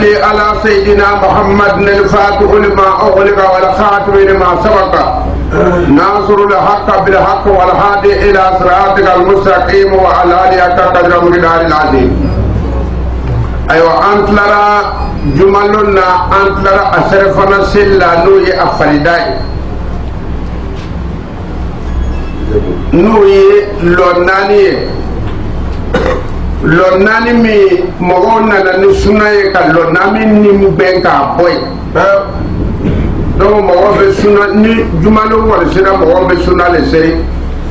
صل على سيدنا محمد الفاتح لما أغلق والخاتم لما سبق ناصر الحق بالحق والهادي إلى صراطك المستقيم وعلى آله قدر مقدار العظيم. أيوة أنت لرا جملنا أنت لرا أسرفنا سلا نوي أفريداي نوي لوناني مي مغونا نسونا يكا لونامي نمبنكا بوي donc mɔgɔ bɛ suna ni jumalo wali sera mɔgɔ bɛ suna le seri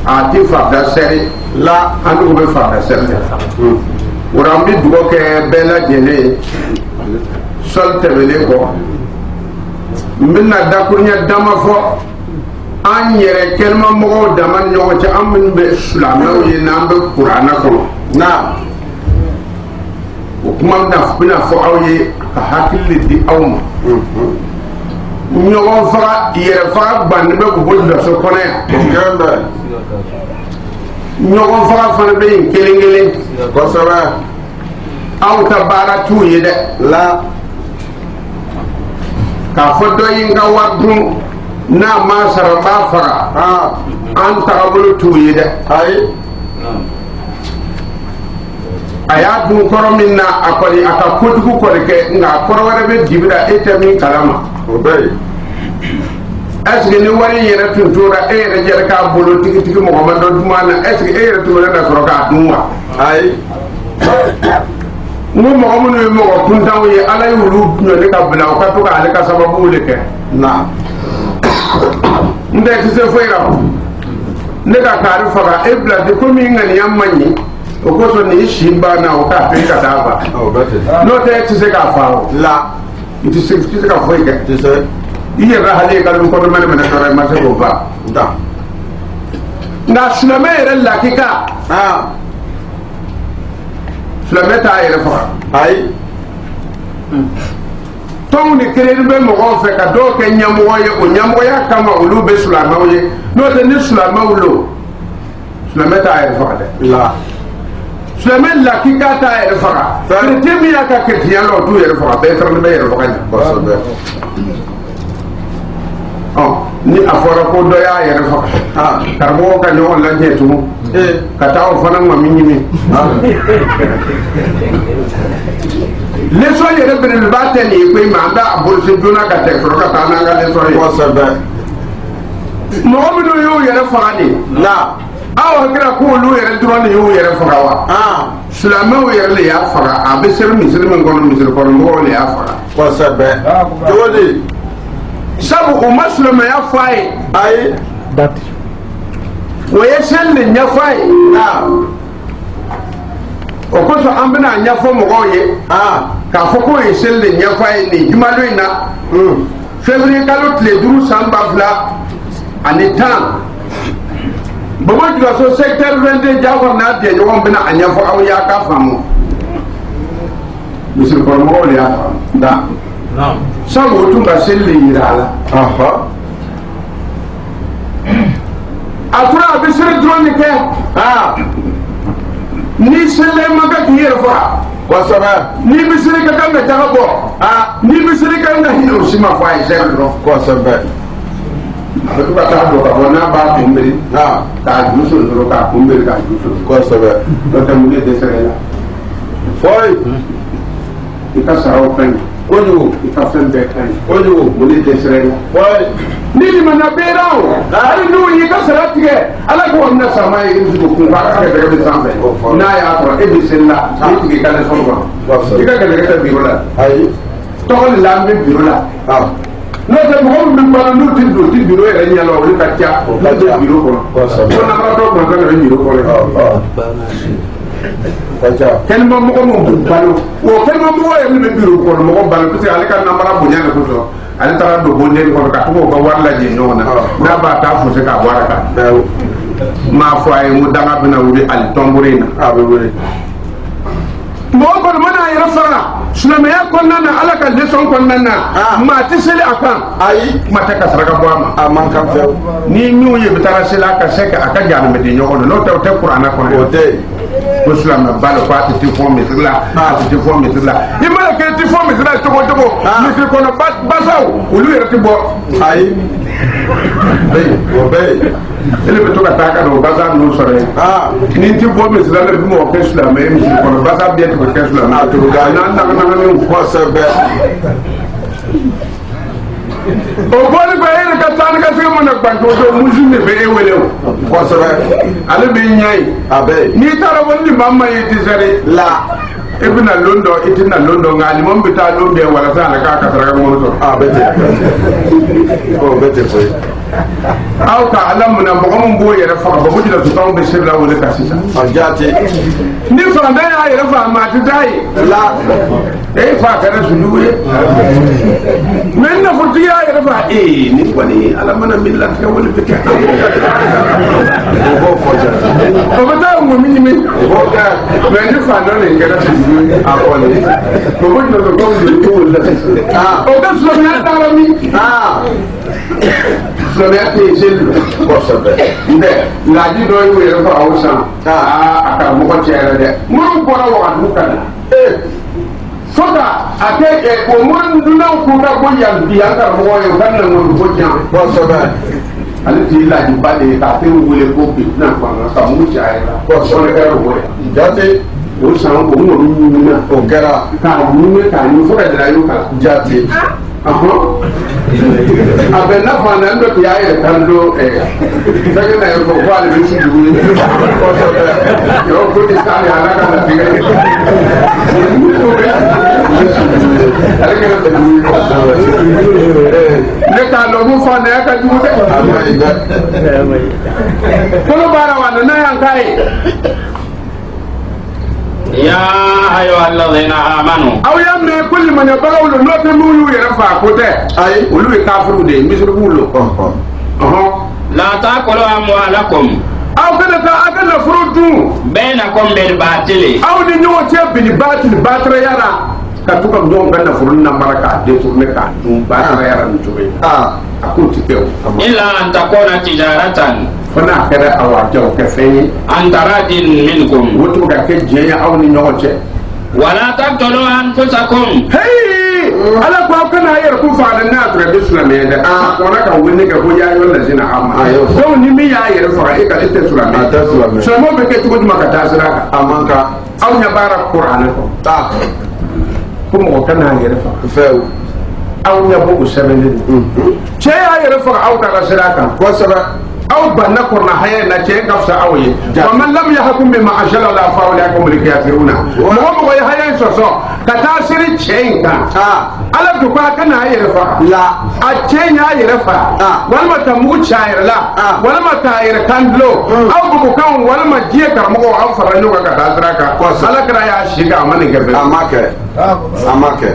a ti farida seri la an dun bɛ farida seri o la an bɛ dugawu kɛ bɛɛ lajɛlen sɔli tɛmɛnen kɔ n bɛna dakuruɲɛ dama fɔ an yɛrɛ kɛnɛma mɔgɔw dama ni ɲɔgɔn cɛ an minnu bɛ silamɛw ye n'an bɛ kuranɛ kɔnɔ na o kuma bɛna fɔ aw ye ka hakili di aw ma. ɲɔgɔn faga yɛrɛ faga bannen bɛ k'u bɔ laso kɔnɔ yan ɲɔgɔn faga fana bɛ yen kelen kelen kosɛbɛ anw ka baara t'u ye dɛ la k'a fɔ dɔ ye n ka wari dun n'a ma sara n b'a faga an tagabolo t'u ye dɛ ayi a y'a dun kɔrɔ min na a kɔni a ka kojugu kɔni kɛ nka kɔrɔ wɛrɛ bɛ dibira e tɛ min kalama o bɛ yen est-ce que ni wari yɛrɛ tun tora e yɛrɛ jɛra k'a bolo tigitigi mɔgɔ ma dɔ duman na est-ce que e yɛrɛ tun bɛ na sɔrɔ k'a dun wa ayi n ko mɔgɔ minnu ye mɔgɔ kuntanw ye ala y'olu ɲɔni ka bila u ka to k'ale ka sababuw de kɛ na n tɛ tɛ se foyi la ne ka kaari faga e bila ten komi ŋaniya ma ɲi o kosɔn ni si banna o k'a to i ka taa ban n'o tɛ e tɛ se k'a fa o la i tɛ se ka foyi kɛ i yɛrɛ hali ye kalon kɔnɔ mɛnɛ mɛnɛ tɔɔrɔ i ma se k'o fa nka silamɛ yɛrɛ lakika silamɛ t'a yɛrɛ faga ayi tɔnw ni kereni bɛ mɔgɔw fɛ ka dɔw kɛ ɲɛmɔgɔ ye o ɲɛmɔgɔya kama olu bɛ silamɛw ye n'o tɛ ni silamɛw lo silamɛ t'a yɛrɛ faga dɛ la silamɛ lakika t'a yɛrɛ faga kerecɛn min y'a ka kerecɛnya la o t'u yɛrɛ faga bɛɛ fana bɛ yɛrɛ faga ɲɛ kosɛbɛ ni a fɔra ko dɔ y'a yɛrɛ faga karamɔgɔ ka ɲɔgɔn lajɛ tugun ka taa o fana ŋɔmi ɲimi leçon yɛrɛ belebeleba tɛ nin ye koyi mais an b'a bolosi joona ka tɛmɛ sɔrɔ ka taa n'an ka leçon ye kosɛbɛ mɔgɔ minnu y'u yɛrɛ faga de la aw hakilila ko olu yɛrɛ dɔrɔn de y'u yɛrɛ faga wa silamɛw yɛrɛ de y'a faga a bɛ seri misiri min kɔnɔ misiri kɔnɔ mɔgɔw de y'a faga kosɛbɛ cogo di sabu o ma silamɛya fɔ a ye ayi o ye seli de ɲɛfɔ a ye o kosɔn an bɛna ɲɛfɔ mɔgɔw ye k'a fɔ k'o ye seli de ɲɛfɔ a ye nin jumadon in na février kalo tile 5 san 2010 Baba Julaso secteur 22 Jafar n'a diɲɛ ɲɔgɔn bɛna a ɲɛfɔ aw y'a ka faamu misiri kɔnɔmɔgɔw de y'a faamu nka sabu o tun ka seli de yira a la a tora a bɛ seli dɔrɔn de kɛ ni seli ma kɛ k'i yɛrɛ faga kosɛbɛ ni bɛ seli ka kan ka jaga bɔ ni bɛ seli ka kan ka hinɛ o si ma fɔ a ye seli dɔrɔn kosɛbɛ a bɛ to ka taa don ka bɔ n'a b'a kunbiri k'a ju soli dɔrɔn k'a kunbiri k'a ju soli kosɛbɛ n'o tɛ mun de dɛsɛra la foyi i ka saraw ka ɲi kojugu i ka fɛn bɛɛ ka ɲi kojugu mun de dɛsɛra la foyi ni limana bɛɛra o hali n'u y'i ka sara tigɛ ala k'o minɛ sama ye i bɛ kun k'a ka gɛlɛgɛ bɛ sanfɛ n'a y'a sɔrɔ e bɛ seli la i tigi i ka leçon kɔnɔ i ka gɛlɛgɛ tɛ biro la ayi tɔgɔ de la an bɛ biro la n'o tɛ mɔgɔ min bɛ balo n'u tɛ don ti biro yɛrɛ ɲɛ la olu ka ca u ka don biro kɔnɔ ko nafaratɔ kɔnɔ ka bɛ biro kɔnɔ kɛnɛma mɔgɔ min bɛ balo o kɛnɛma mɔgɔ yɛrɛ bɛ biro kɔnɔ mɔgɔ balo parce que ale ka namara bonya de kosɔn ale taara don bondeni kɔnɔ ka to k'o ka wari lajɛ ɲɔgɔn na n'a b'a taa fosi k'a wari kan m'a fɔ a ye n ko danga bɛna wuli ali tɔnburu in na a bɛ wuli mɔgɔ kɔni mana a yɛrɛ faga silamɛya kɔnɔna na ala ka leçon kɔnɔna na maa tɛ seli a kan ayi kuma tɛ ka saraka bɔ a ma a man kan fɛwu ni min ye bɛ taara seli a ka se a ka ɲaamɛ di ɲɔgɔn na n'o tɛ o tɛ kuranɛ kɔnɔ o tɛ ko silamɛ ba lo ko a tɛ fɔ misiri la a tɛ fɔ misiri la i mana kɛ i tɛ fɔ misiri la cogo o cogo misiri kɔnɔ basaw olu yɛrɛ tɛ bɔ ayi o bɛ yen ele bɛ to ka taa ka na o basa ninnu sɔrɔ yen ni n tɛ bɔ misiri la ne bɛ mɔgɔ kɛ silamɛ ye misiri kɔnɔ basa bɛɛ tɛ kɛ silamɛ a turu ka n'an nagamin kosɛbɛ o bɔli ko e ka taa ni ka se mana gbanto o musu de bɛ e wele o kosɛbɛ ale bɛ ɲɛ ye a bɛ n'i taara wali ni maa ma ye ti sɛri la e bɛ na lon dɔ i tɛ na lon dɔ nka alimami bɛ taa lon bɛɛ walasa a na k'a ka saraka ŋɔnɔ sɔrɔ a bɛ ten o bɛ ten koyi aw ka ala munna mɔgɔ min b'o yɛrɛ faga bɔ ko jila tutanw bɛ seri la wele ka sisan a jaate ni faantan y'a yɛrɛ faga maa tɛ taa ye la e fa kɛra sunjugu ye mais nafolotigi y'a yɛrɛ faga ni kɔni ala mana min latigɛ wele bɛ kɛ o b'o fɔ jaate o bɛ taa ŋo min ɲimi o b'o kɛ mais ni faantan nin kɛra sunjugu ye a kɔni o ko jila tutanw de bɛ wele la sisan o ka silamɛya taara min silamɛya tɛ yen seli kosɛbɛ nka laji dɔ y'o yɛrɛ faga o san a karamɔgɔ cɛ yɛrɛ dɛ minnu bɔra wagadu ka na fo ka a kɛ o minnu dunnaw k'u ka bɔ yan karamɔgɔ ye u ka na ŋɔni ko jan kosɛbɛ ale tɛ laji ba de ye k'a tɛ wele ko bitina kɔnɔ ka mugu cɛ a yɛrɛ la kosɛbɛ kɛra o ye jate o san o ŋɔni ɲinina o kɛra k'a ɲini k'a ɲini fo ka jira y'o kan jate a bɛ na fana an dɔ tɛ y'a yɛrɛ kan do fɛnkɛ na yɛrɛ fɔ ko ale bɛ sunjugu ye kosɛbɛ yɔrɔ ko ni k'ale ala ka latigɛ ye ale kɛra sunjugu ye kosɛbɛ ne t'a dɔn mun fana y'a ka jugu dɛ kolo baara wa nana yan k'a ye. يا أيها الذين آمنوا أو يا كل من يبغوا له تمولوا يرفع كوته أي ولو يكافروا ده مشركوا له لا تأكلوا أموالكم أو كذا أكل فرودو بينكم بالباطل أو نيوتي بالباطل يرى katuka ndo ngana furuna maraka de tourne ka dum ba ra yara njobe akun tikew illa an takuna tijaratan fana kare awajo ke feyi antaradin minkum wotu ga ke jeya awni nyoche wala taqtulu anfusakum hey ala ko kana yar ku fa da na tra bislamé da kona ka wonni ka ko ya yo lazina amma so ni mi ya yar fa e ka ite sulame so mo be ke tugo maka tasira amanka aw nya bara qur'an ko kuma kana yɛrɛ faga fɛw aw ɲɛ bɔ o sɛbɛnlen don cɛ y'a yɛrɛ faga aw ka sira kan kosɛbɛ aw banna kɔrɔna haya na cɛ ka fisa aw ye wa man lam yahkum bima anzala fa ulaiha humul kafiruna mɔgɔ ye haya in sɔsɔ ka taa siri cɛ in kan ala ko kana yɛrɛ faga la a cɛ y'a yɛrɛ faga walima ka mugu ci a yɛrɛ la walima k'a yɛrɛ kan dulo aw bugukan walima diɲɛ karamɔgɔ aw fara ɲɔgɔn kan ka taa sira kan ala kɛra y'a si kan a ma nin kɛ fɛ a ma kɛ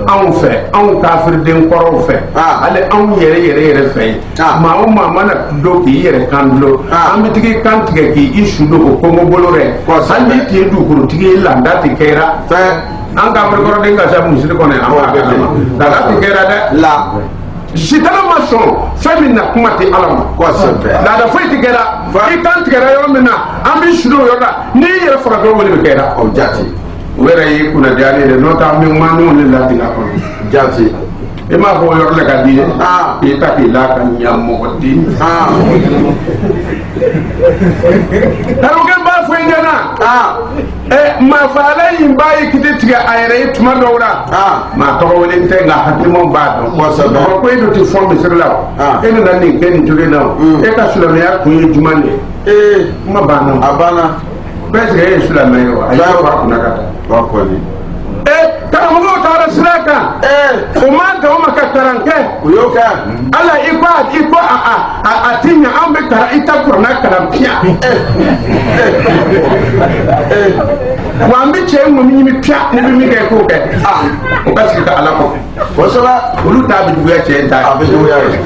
anw fɛ anw kafiriden kɔrɔw fɛ ale anw yɛrɛ fɛ maa o maa mana do k'i yɛrɛ kan dulo an bɛ tigi kan tigɛ k'i su do o kɔngɔ bolo dɛ hali ni t'i dugukolotigi ye landa ti kɛra an ka kɔrɔden ka se misiri kɔnɔ yan an b'a kɛ ten landa ti kɛra dɛ la sitana ma sɔn fɛn min na kuma tɛ ala ma kosɛbɛ laada foyi ti kɛra i kan tigɛra yɔrɔ min na an bɛ su do o yɔrɔ la n'i yɛrɛ faga dɔrɔn wele bɛ kɛra o jate o yɛrɛ y'i kunna diya ne de n'o tɛ an bɛ ŋmaninw de latigɛ a kɔnɔ jate i m'a fɔ o yɔrɔ la ka di ye k'i ta k'i la ka ɲa mɔgɔ di tarokɛ n b'a fɔ i ɲɛna maa fagala in b'a ye kiti tigɛ a yɛrɛ ye tuma dɔw la maa tɔgɔ wele tɛ nka hakilimaw b'a dɔn mɔgɔ ko e dun tɛ fɔ misiri la e nana nin kɛ nin cogo in na e ka silamɛya kun ye jumɛn de ye kuma banna a banna bɛɛ sigi e ye silamɛ ye wa a y'a fɔ a kunna ka taa karamɔgɔw taara sira kan o ma gan o ma ka kalan kɛ o y'o kɛ ala i ko a ti ɲɛ an bɛ kalan i ta kuranna kalan piya wa an bɛ cɛ ŋɔni ɲimi piya ne bɛ min kɛ k'o kɛ o ka sigi ka ala kɔ kosɛbɛ olu t'a bɛ juguya cɛ ta a bɛ juguya ye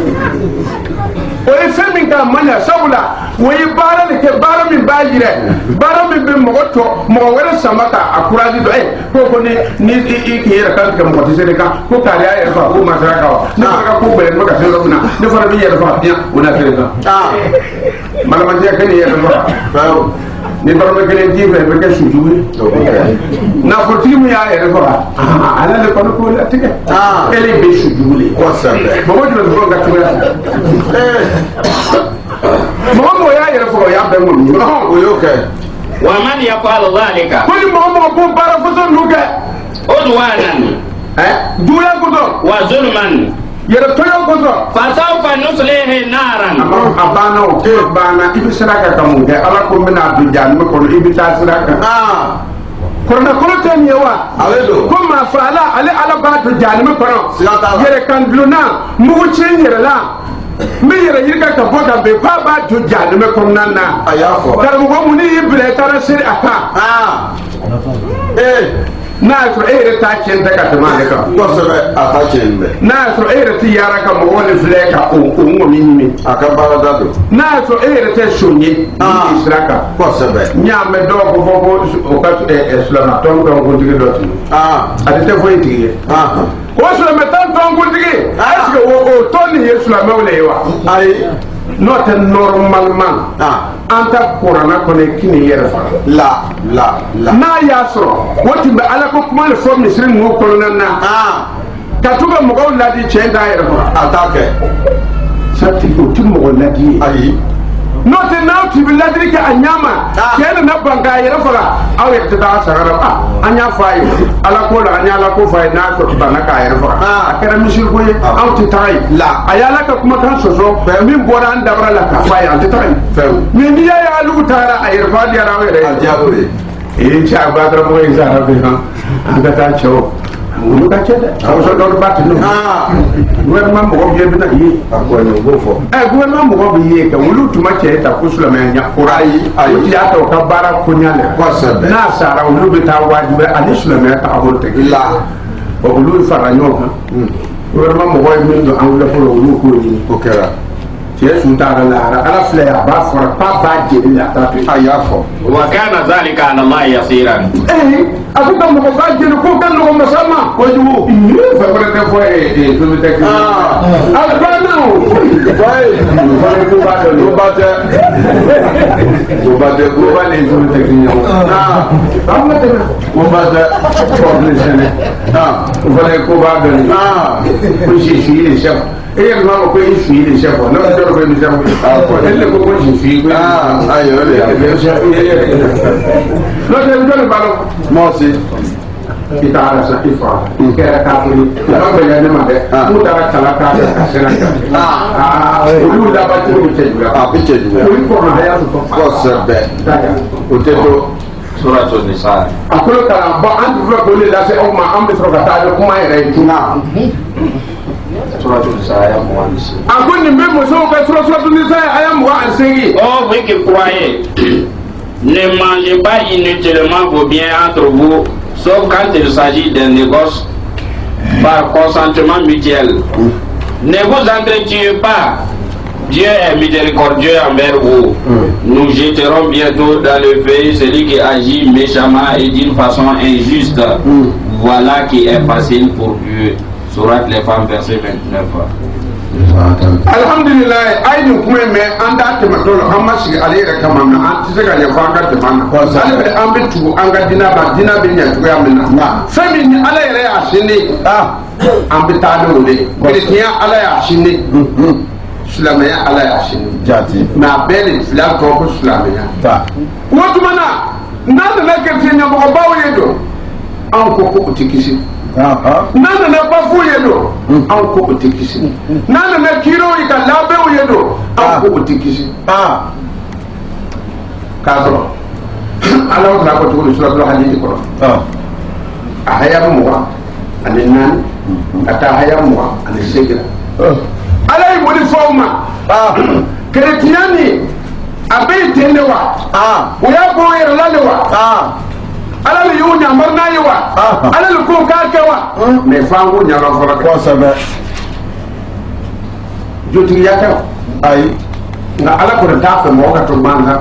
o ye fɛn min ka man ɲa sabula o ye baara de kɛ baara min b'a yɛrɛ baara min bɛ mɔgɔ wɛrɛ sama ka a kurazi dɔn ko ni i k'i yɛrɛ kan tigɛ mɔgɔ tɛ se de kan ko k'ale y'a yɛrɛ faga ko masaya kan wa ne fana ka ko bɛɛ ne bɛ ka se yɔrɔ min na ne fana bɛ yɛrɛ faga diɲɛ o na se de kan malamatiya kɛ nin yɛrɛ faga ni dɔrɔmɛ kelen d'i fɛ i bɛ kɛ sujugu ye nafolotigi min y'a yɛrɛ faga ale le kɔni k'o latigɛ ele bɛ sujugu le mɔgɔ jumɛn bɛ fɔ ka cogoya mɔgɔ mɔgɔ y'a yɛrɛ faga o y'a bɛɛ ŋɔni o y'o kɛ wa man yaf'al dhalika ko ni mɔgɔ mɔgɔ ko baara fɔsɔn ninnu kɛ udwanan juguya kosɔn wa zulman yɛrɛ tɔɲɔ kosɔn fasawfa nuslihi naran a banna o k'e banna i bɛ sira kan ka mun kɛ ala ko n bɛna don jahannama kɔnɔ i bɛ taa sira kan kɔrɔnɛkɔrɔ tɛ nin ye wa ko maa fa ale ala b'a don jahannama kɔnɔ yɛrɛ kan dulonna mugu tiɲɛ yɛrɛ la n bɛ yɛrɛ yirika ka bɔ ka bɛn k'a b'a don jahannama kɔnɔna na karamɔgɔ mun ni y'i bila i taara seri a kan n'a y'a sɔrɔ e yɛrɛ t'a tiɲɛ tɛ ka tɛmɛ ale kan kosɛbɛ a t'a tiɲɛ dɛ n'a y'a sɔrɔ e yɛrɛ tɛ yaara ka mɔgɔw ni filɛ ka o ŋɔmi ɲini a ka baarada don n'a y'a sɔrɔ e yɛrɛ tɛ son ye i sira kan kosɛbɛ n y'a mɛn dɔw ko fɔ ko o ka silamɛ tɔnkuntigi dɔ tun ale tɛ foyi tigi ye o silamɛ tɔnkuntigi est-ce que o tɔn nin ye silamɛw de ye wa ayi n'o tɛ normalement an ta kuranna kɔnɔ kini yɛrɛ faga n'a y'a sɔrɔ o tun bɛ ala ko kuma de fɔ misiri ninnu kɔnɔna na ka to ka mɔgɔw ladi cɛn t'a yɛrɛ faga a t'a kɛ satigi o tɛ mɔgɔ ladi ye ayi n'o tɛ n'aw tun bɛ ladili kɛ a ɲama cɛ nana ban k'a yɛrɛ faga aw yɛrɛ tɛ taa sagara an y'a fɔ a ye ala ko la an ye ala ko fɔ a ye n'a sɔrɔ banna k'a yɛrɛ faga a kɛra misiri ko ye aw tɛ taga yen a ye ala ka kumakan sɔsɔ min bɔra an dabara la k'a fɔ a ye an tɛ taga yen mais n'i y'a ye alugu taara a yɛrɛ faga diyara aw yɛrɛ ye a diyara o ye cɛ a ba dɔrɔn mɔgɔ in sara bɛ kan an ka taa cɛw olu ka cɛ dɛ awɔsɔ dɔw b'a tunu gouvernement mɔgɔ bɛ bɛna ye a ko o b'o fɔ gouvernement mɔgɔ bɛ ye ka olu tun ma cɛ ta ko silamɛya ɲa kura ayi o ti y'a ta o ka baara koɲa lɛ kosɛbɛ n'a sara olu bɛ taa wajibi ani silamɛya ta abo tɛ la olu fara ɲɔgɔn kan gouvernement mɔgɔ ye min don an wulila fɔlɔ olu k'o ɲini o kɛra cɛ sun t'a la lahara ala filɛ a b'a fɔra k'a b'a jeli la a t'a to yen a y'a fɔ wa kana dhalika ala allahi yasiran a ko ka mɔgɔ b'a jeli ko ka nɔgɔ masa ma kojugu fɛn wɛrɛ tɛ fɔ ye fɛn tɛ kɛ a banna o ko b'a dɔn o ba tɛ o ba tɛ ko ba ni fɛn tɛ kɛ ɲɔgɔn an ma tɛmɛ o ba tɛ problème sɛnɛ o fana ye ko b'a dɔn ko si de chef e yɛrɛ m'a fɔ ko e si de chef ne ma dɔn ko e ni chef e le ko ko si ko ayi o de ye chef n'o tɛ n jɔn b'a dɔn mɔsi i taara sa i fa i kɛra kafiri a ma bɛn ne ma dɛ n'u taara kala k'a fɛ ka sira kan olu laban cogo bɛ cɛ juguya a bɛ cɛ juguya olu kɔnɔ haya sɔrɔ kosɛbɛ o tɛ to suratul nisa a kolo kalan bɔn an tun filɛ k'o de lase aw ma an bɛ sɔrɔ ka taa ni kuma yɛrɛ ye tuna suratul nisa aya 26 a ko nin bɛ musow ka suratul nisa aya 28 oh vous qui croyez ne mangez pas inutilement vos biens entre vous sauf quand il s'agit d'un négoce par consentement mutuel. Ne vous entretuez pas. Dieu est miséricordieux envers vous. Nous jetterons bientôt dans le feu celui qui agit méchamment et d'une façon injuste. Voilà qui est facile pour Dieu. Sourate les femmes, verset 29. Alhamdulillah, ay ni kuma me an da ta mato an ma shiga alera kama na an tise ga yafa ka ta mana sai be an bi tu an ga dina ba dina be nya tu ya minna fami ni ala yere ya shine an bi ta do le kristiya ala ya shine silamaya ala ya shine jati na bele filan ko ko silamaya ta wato mana na da na kristiya mo ba wo yedo an ko ko tikisi nana na bafu ye do an ko o tikisi nana na kiro i ka labew ye do an ko o tikisi ka sɔrɔ ala ta ko tugu suratul hadid ko a haya mu wa ani nan ata haya mu wa ani segira ala yi modi fawma kretiani abe tende wa o ya bo yera la wa ala le y'o ɲamar n'a ye wa ala le ko k'a kɛ wa mais f'an ko ɲaga fɔlɔ kosɛbɛ jotigiya tɛ ayi nka ala kɔni t'a fɛ mɔgɔ ka to man kan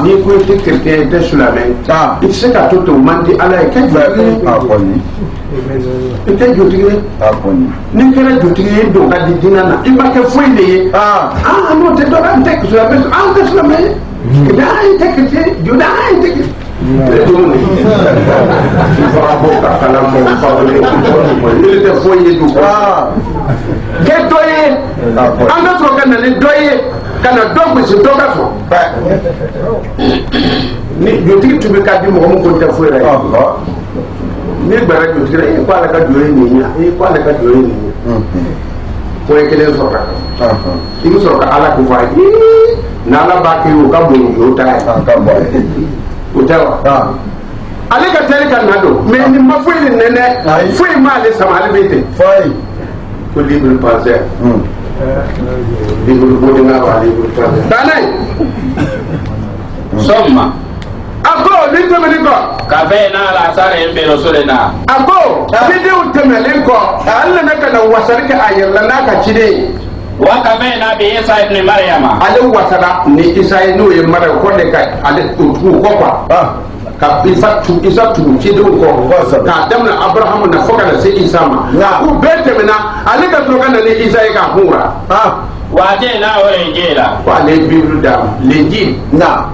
n'i ko i tɛ chrétien i tɛ silamɛ i tɛ se ka to ten o man di ala ye kɛ jotigi ye i tɛ jotigi ye n'i kɛra jotigi ye don ka di diinɛ na i ma kɛ foyi de ye n'o tɛ dɔ an tɛ silamɛ an tɛ silamɛ ye dai tekete judai tekete bravo kakala mo fawle ko il te foye du ke doye anga so kana ni doye kana dogo si doga so ni jotigi tumi ka di mo ko te foye Allah ni gbara jotigi e ko ala ka doye ni nya e ko ala ka doye ni ko e kelen so ka ibu so ka ala ko fa na ala ba ki o ka bo yo ta ka bo utawa ale ka teri kan nado mais ni ma foyi ni nene foyi ma ale sama ale bete foyi ko libre penser libre bodinga wa libre penser tanay somma ako ni temeli ko ka fe na la sare en be rasulina ako video temeli ko alla na kana wasarika ayalla na ka cide wa ka fe na bi isa ibn maryama ale wasara ni isa no ye mara ko de ka ale ko kwa ka isa tu cide ko ka damna abraham na foka da sai isa ma ku bete mena ale ka to kana ni isa ka hura wa je na wala injila wa le bible da l'injil na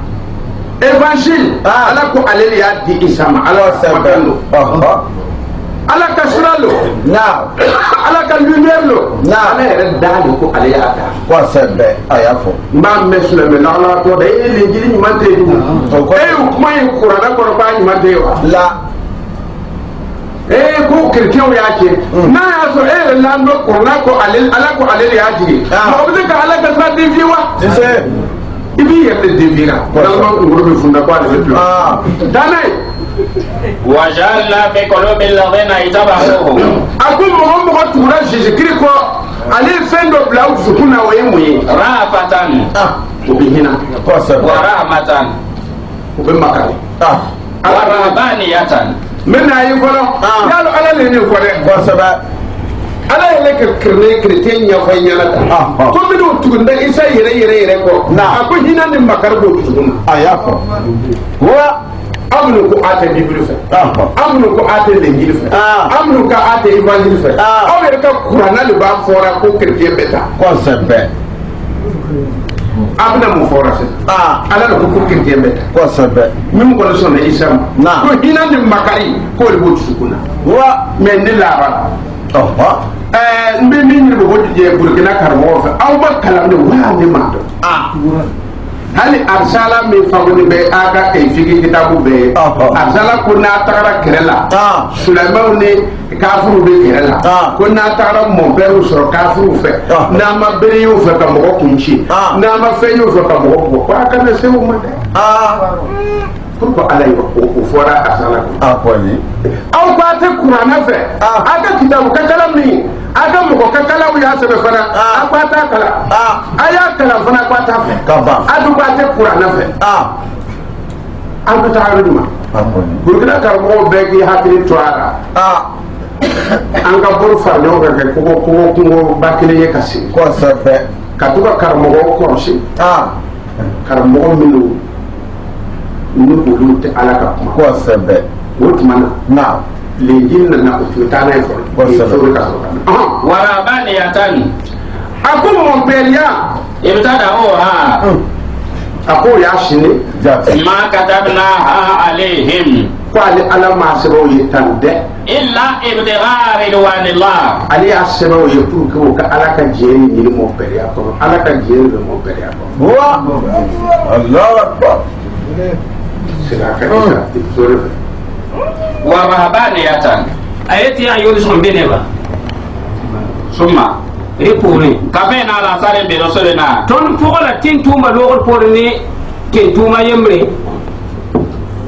évangile ala ko ale ya di isa ma ala sabalo ala ka siralo na ala ka lumière lo na ala yɛrɛ dali ko ale y'a da ko sɛbɛ a y'a fɔ n b'a mɛn silamɛ la ala tɔ da e l'injili ɲuman tɛ yen e y'o kuma in kuranɛ kɔrɔ k'a ɲuman tɛ yen wa la ko chrétienw y'a kɛ n'a y'a sɔrɔ e yɛrɛ la dɔ kuranɛ ko ala ko ale de y'a jigi mɔgɔ bɛ se ka ala ka sira dévier wa i b'i yɛrɛ de dévier la walima kunkolo bɛ funda ko ale bɛ tulo danna ye wajalna fi qulubi alladhina itabahu akul muhammad tura jésus christ ko ali fendo bla usukuna wa yemwe rafatan ubihina wa rahmatan ubimakari wa rabaniyatan mena yi folo yalo ala le ni ko de ko saba ala ele ke krene chrétien nya fa nyala ta ko bidu tugunda isa yere ko na ko hina ni makar do tugunda ayafo wa amnu ko ate bible fe amnu ko ate l'injil fe amnu ka ate évangile fe awere ka qur'ana le ba fora ko chrétien beta ko sebe abna mu fora se ala ko chrétien beta ko sebe mim ko so na isam ko hina ni makari ko le botu sukuna wa men ni laba mbe min ni bo je burkina karmo fe aw ba kala ne wa ni ma do hali arsala min fagoni be aga kay figi kitabu be arsala ko na tagara kerela sulaiman ni kafuru be kerela ko na tagara mon père sur kafuru fe na ma bere yo fe ka mo kunchi na ma fe yo fe ka mo ko aka na se o mate pourquoi ala yo o fora arsala ko ni aw ba te qur'ana fe aga kitabu kakala mi aga mo kakala ya se be fana akwata kala aya kala fana kwata fe kaba adu kwata qur'ana fe adu ta'aruduma burkina karmo be gi hakili toara anga bor farno ga ko bakile ye kasi ko sabe katuka karmo ko roshi karmo minu ni bulu te ala ka ko sabe wotmana na l'injil na ututana ifo ko ka warabani yatani akum monpelia ibtada ako ya shine ma katabna alaihim qali ala ma sabo yitande illa ibtigha ridwanillah ali asabo yitu ko ka ala ka jeri ni monpelia ko ala ka jeri ni monpelia ko wa Allahu akbar sira ka sura wa rahabaniyatan ayati ayul sun beneba summa ripuri kafena la sare be rasulina ton fogola tintuma logol porni tintuma yemre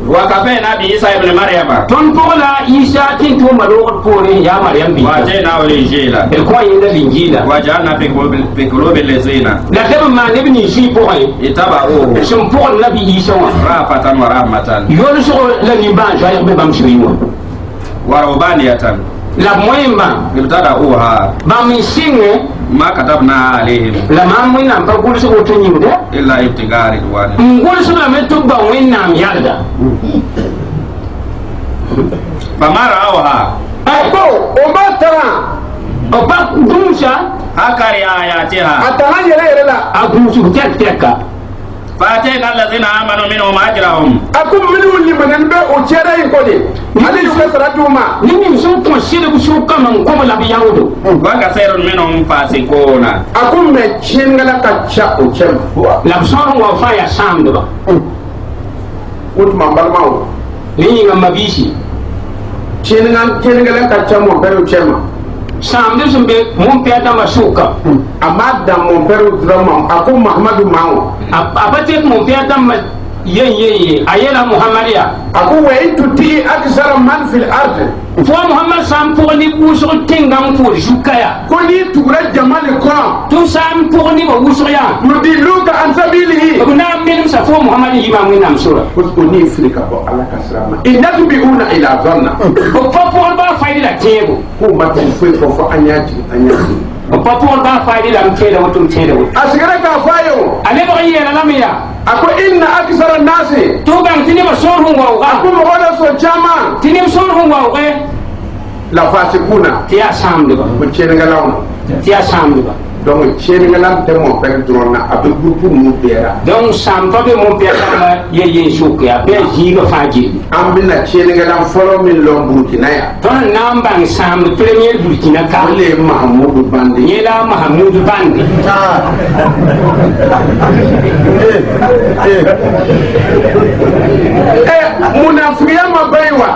wa kafena bi isa ibn maryama ton fogola isa tintuma logol porni ya maryam bi wa jena wal injila el ko yinda injila wa jana fi qulubi lazina la tabma ibn shi poy itaba'u shum pon nabi isa wa rafatan wa rahmatan yolu so la ni ban jaya be bam shiriwa wa rabaniyatan la moyemba ibtada uha ba min singe ma katabna alaihim la ma mun nan pa gulu so to nyimde illa ibtigari wani ngul so la metu ba winnam yalda ba mara awha ako o batara o ba dumsha akari ayatiha atana yele la agusu tekka فاتينا الذين امنوا منهم اجرهم akum minu ni manan be o chere yi ko de ali se saratuma ni sun ko shire bu su kam ko la bi yawdo wa kasirun minhum fasiquna akum me chingala ka cha o chem la son wa fa ya samdo ba ut mambalmawo ni ngam mabisi chingala ka cha mo be o chema samdo sumbe mon peda masuka amada mon peru drama akum Muhammadu mawo abate mon peda ma ye ayela muhammadiya aku wa tuti aksara man fil ard fo muhammad sam pour ni buso tingam pour jukaya ko ni tura jamal ko tout sam pour ni buso ya yudiluka an sabilihi kuna min sa fo muhammad imam ni nam sura ko ni frika ko ala kasrama innatu biuna ila zanna ko pour ba fayda tebo ko matan fo anyaji o pour ba fayda am tede wotum tede wo asgara ka fayo ale ba yela lamia ako inna aksara nasi to ban tini ma sor hun wa ako mo wala so chama tini sor hun wa la fasikuna tiya samde ba ko chenengalaw tiya samde ba donc chenengalam te mo per drona abe groupe mu bera donc sam pa be mo pera ye shukia be jiga faji ambina chenengalam folo min lombuti naya ton nambang sam premier burkina ka le mahmoud bandi yela mahmoud bandi munafiya mabaiwa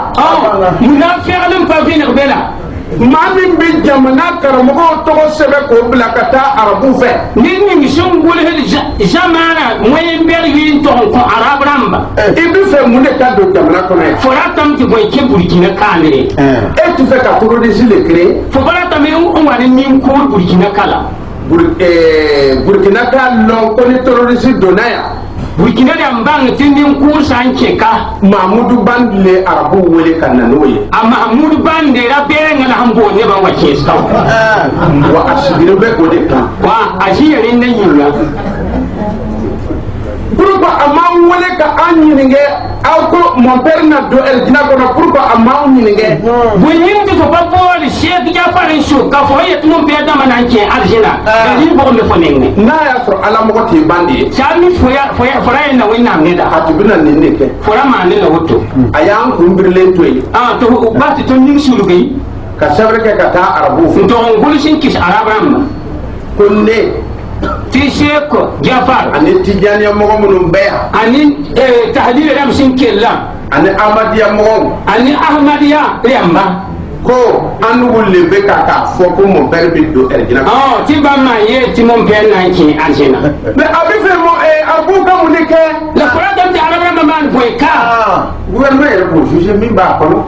munafiqan pa bin bela mamin bi jamana karamogo togo sebe ko bila kata arabu fe ni sun gole hel jamana moyen ber yin to ko arab ramba ibi fe munde ka do jamana ko ne fora tam ti boy ke burkina kale e tu fe ka toro de sile kre fo bara tam on wani min ko burkina kala burkina ka lon ko ni terroriste donaya burkina da mbang tindin ku sanke ka mahmudu bandle arabu wele kananoye mahmudu bande ra bere ngala hambo ne ba wace sta wa asbiru be ko de kan wa ashiyare nan yiwa pourquoi ama wele ka anyinge ako mon père na do el dina ko pourquoi ama anyinge buyin to pa bol chef ja farin sho ka fo yet mon père da mananke aljina ni bo me fo nenge na ya so ala mo ti bandi chami fora na wina ne da atibina ne ne ke fora ma ne na woto ayan kumbirle toy to ba ti to ning sulugai ka sabre ke kata arabu to ngul sin kis arabram kunne ti sheko jafar ani tijani mo mun beya ani tahdil ram sin kella ani amadiya mo ani ahmadiya yamba ko anu wulle be ka fo ko mon père bi do ergina ti ba ma ye ti mon père na ki arjina mais abi fe mo abu ka mu ne ke la fora dam ti arabram man boy ka gouvernement ko juge mi ba ko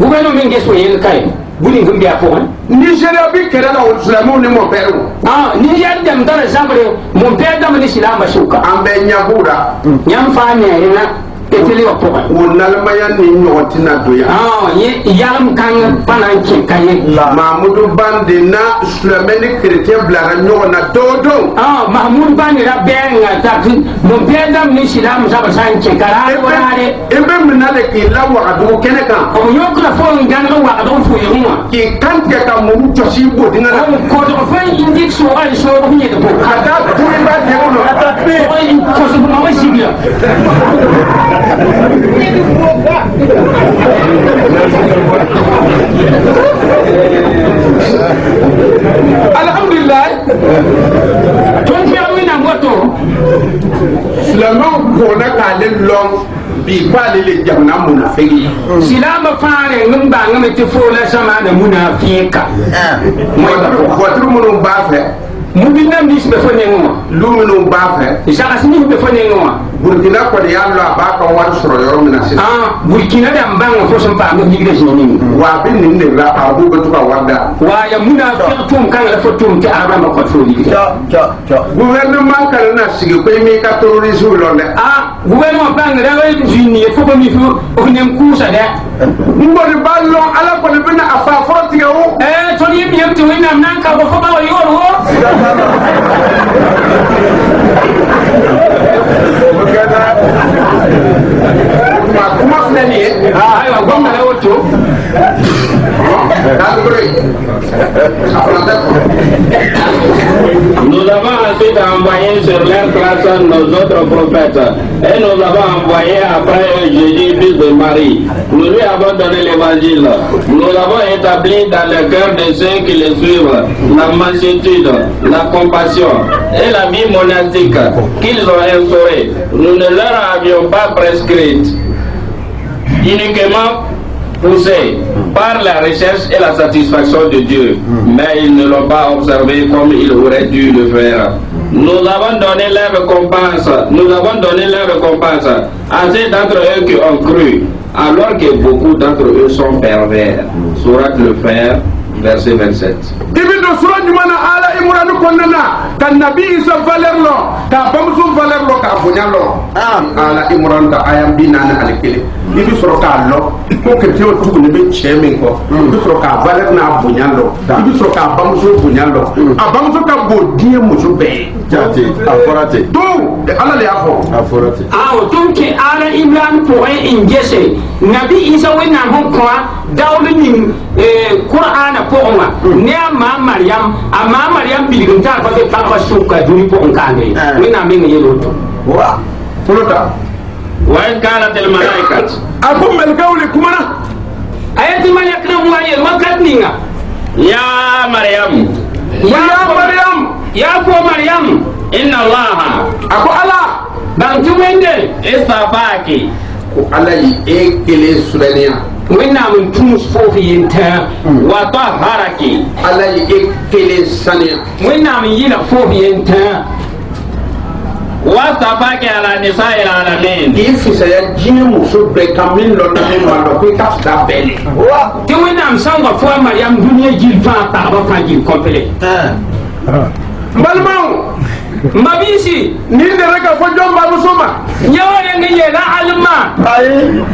gouvernement min geso yel kai buli ngum biya ko Nigeria bi kera la islamu ni mon père Nigeria dem dara zambre mon père dam ni islam suka ambe nyabuda nyam fa ne ina eteli wa poka wonal mayan ni nyotina doya ye yalam kan panan ki kaye mahmudu bande na islameni chrétien blara nyona dodo mahmud bande ra benga tak mon père dam ni islam saba san ki karare warare embe minale ki la wa do keneka o yokra fo nganga wa do fo yuma ki kante ka mu josi bodina na ko do fa indik so ay so ko ni de ko kata tuiba de uno ko so ma wa sibia alhamdulillah ton fi amina moto Sulaiman ko na ka le long bi pa le jamna munafiki silama fare ngum ba ngam ti fo la sama na munafika voiture munum ba fe mubina mis be fo nengo luminu ba fe isa asini be fo nengo burkina ko de yalla ba ka war soro yoro mina sis burkina da mbang fo som pa ngi de ni wa bin nin de la abu ba tuka warda wa ya munafik tum kan la fo tum ti araba ko fo li gouvernement kan na sigi ko mi ka terrorisme londe gouvernement bang da way jini fo ko mi fo o nem kusa de mbodi ballo ala ko le bina afa frotiga o to ni mi yamti wina nan ka fo ba wa yoro kuma filɛ nin ye ayiwa ko mɛlɛ o to daa dugure a fana tɛ avons ensuite envoyé sur leur trace nos autres prophètes. Et nous avons envoyé après eux Jésus, fils de Marie. Nous lui avons donné l'évangile. Nous avons établi dans le cœur de ceux qui le suivent la mansuétude, la compassion et la vie monastique qu'ils ont instaurée. Nous ne leur avions pas prescrite, uniquement poussés par la recherche et la satisfaction de Dieu, mais ils ne l'ont pas observé comme ils auraient dû le faire. Nous avons donné leur récompense, à ceux d'entre eux qui ont cru, alors que beaucoup d'entre eux sont pervers. Sourate le Frère, verset 27. Ibn Surah Jumana ala Imran konnana kan Nabi Isa valerlo ka bamsu valerlo ka bonyalo ala Imran da ayam binana alkele ibi soro ka lo ko ke teo tugu ne be chemin ko ibi soro ka valer na bonyalo ibi soro ka bamsu bonyalo abamsu ka bodie musu be jati aforate do ala le afo aforate donc ala Imran pour ingese Nabi Isa wena hon kwa dawlu ni Qur'ana pour moi ne ma Mariam bilgin ta fa ta fa suka duri ko on kande wena min yelo to wa fulota wa in kanat al malaikat akum al qawli kumana ayati man yakna wa yel wakat ninga ya Maryam ya ko Maryam inna Allah ako ala ban tu wende istafaki ko ala yi ekele sulaniya wena mun tumus fofi yenta wa tahharaki ala yi ekele saniya wena mun yila fofi yenta wa stafaki ala nisa'il alamin ki fisaya jini muso bɛɛ ka min lɔ ne ma lɔ ko i ka fisa bɛɛ le te wena mun sanga fo Maryam duniya jil fa ta ba fa jil complet n balimaw mabisi ni nana ka fɔ jɔn bamuso ma nyawale ngi yela alma ayi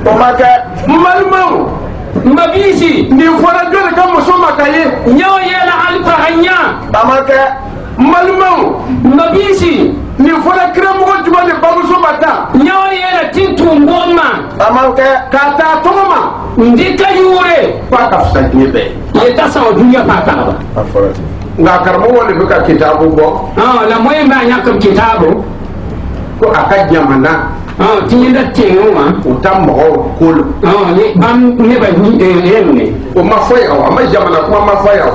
o ma kɛ n balimaw mabisi nin fɔra jɔn de ka muso ma ka ye nyaw yela alfa hanya a ma kɛ n balimaw mabisi nin fɔra kiramɔgɔ jumɛn de bamuso ma ta nyaw yela tintumbo ma a ma kɛ k'a ta tɔgɔ ma ndi kayure k'a ka fisa diɲɛ bɛɛ ye ta sa dunya fa ta ba nka karamɔgɔ de bɛ ka kitabu bɔ la moye ba nya kam kitabu ko a ka jamana tiɲɛda tɛŋɛ ma u ta mɔgɔw kolo ne ba yɛlme o ma fɔ yan a ma jamana kuma ma fɔ yan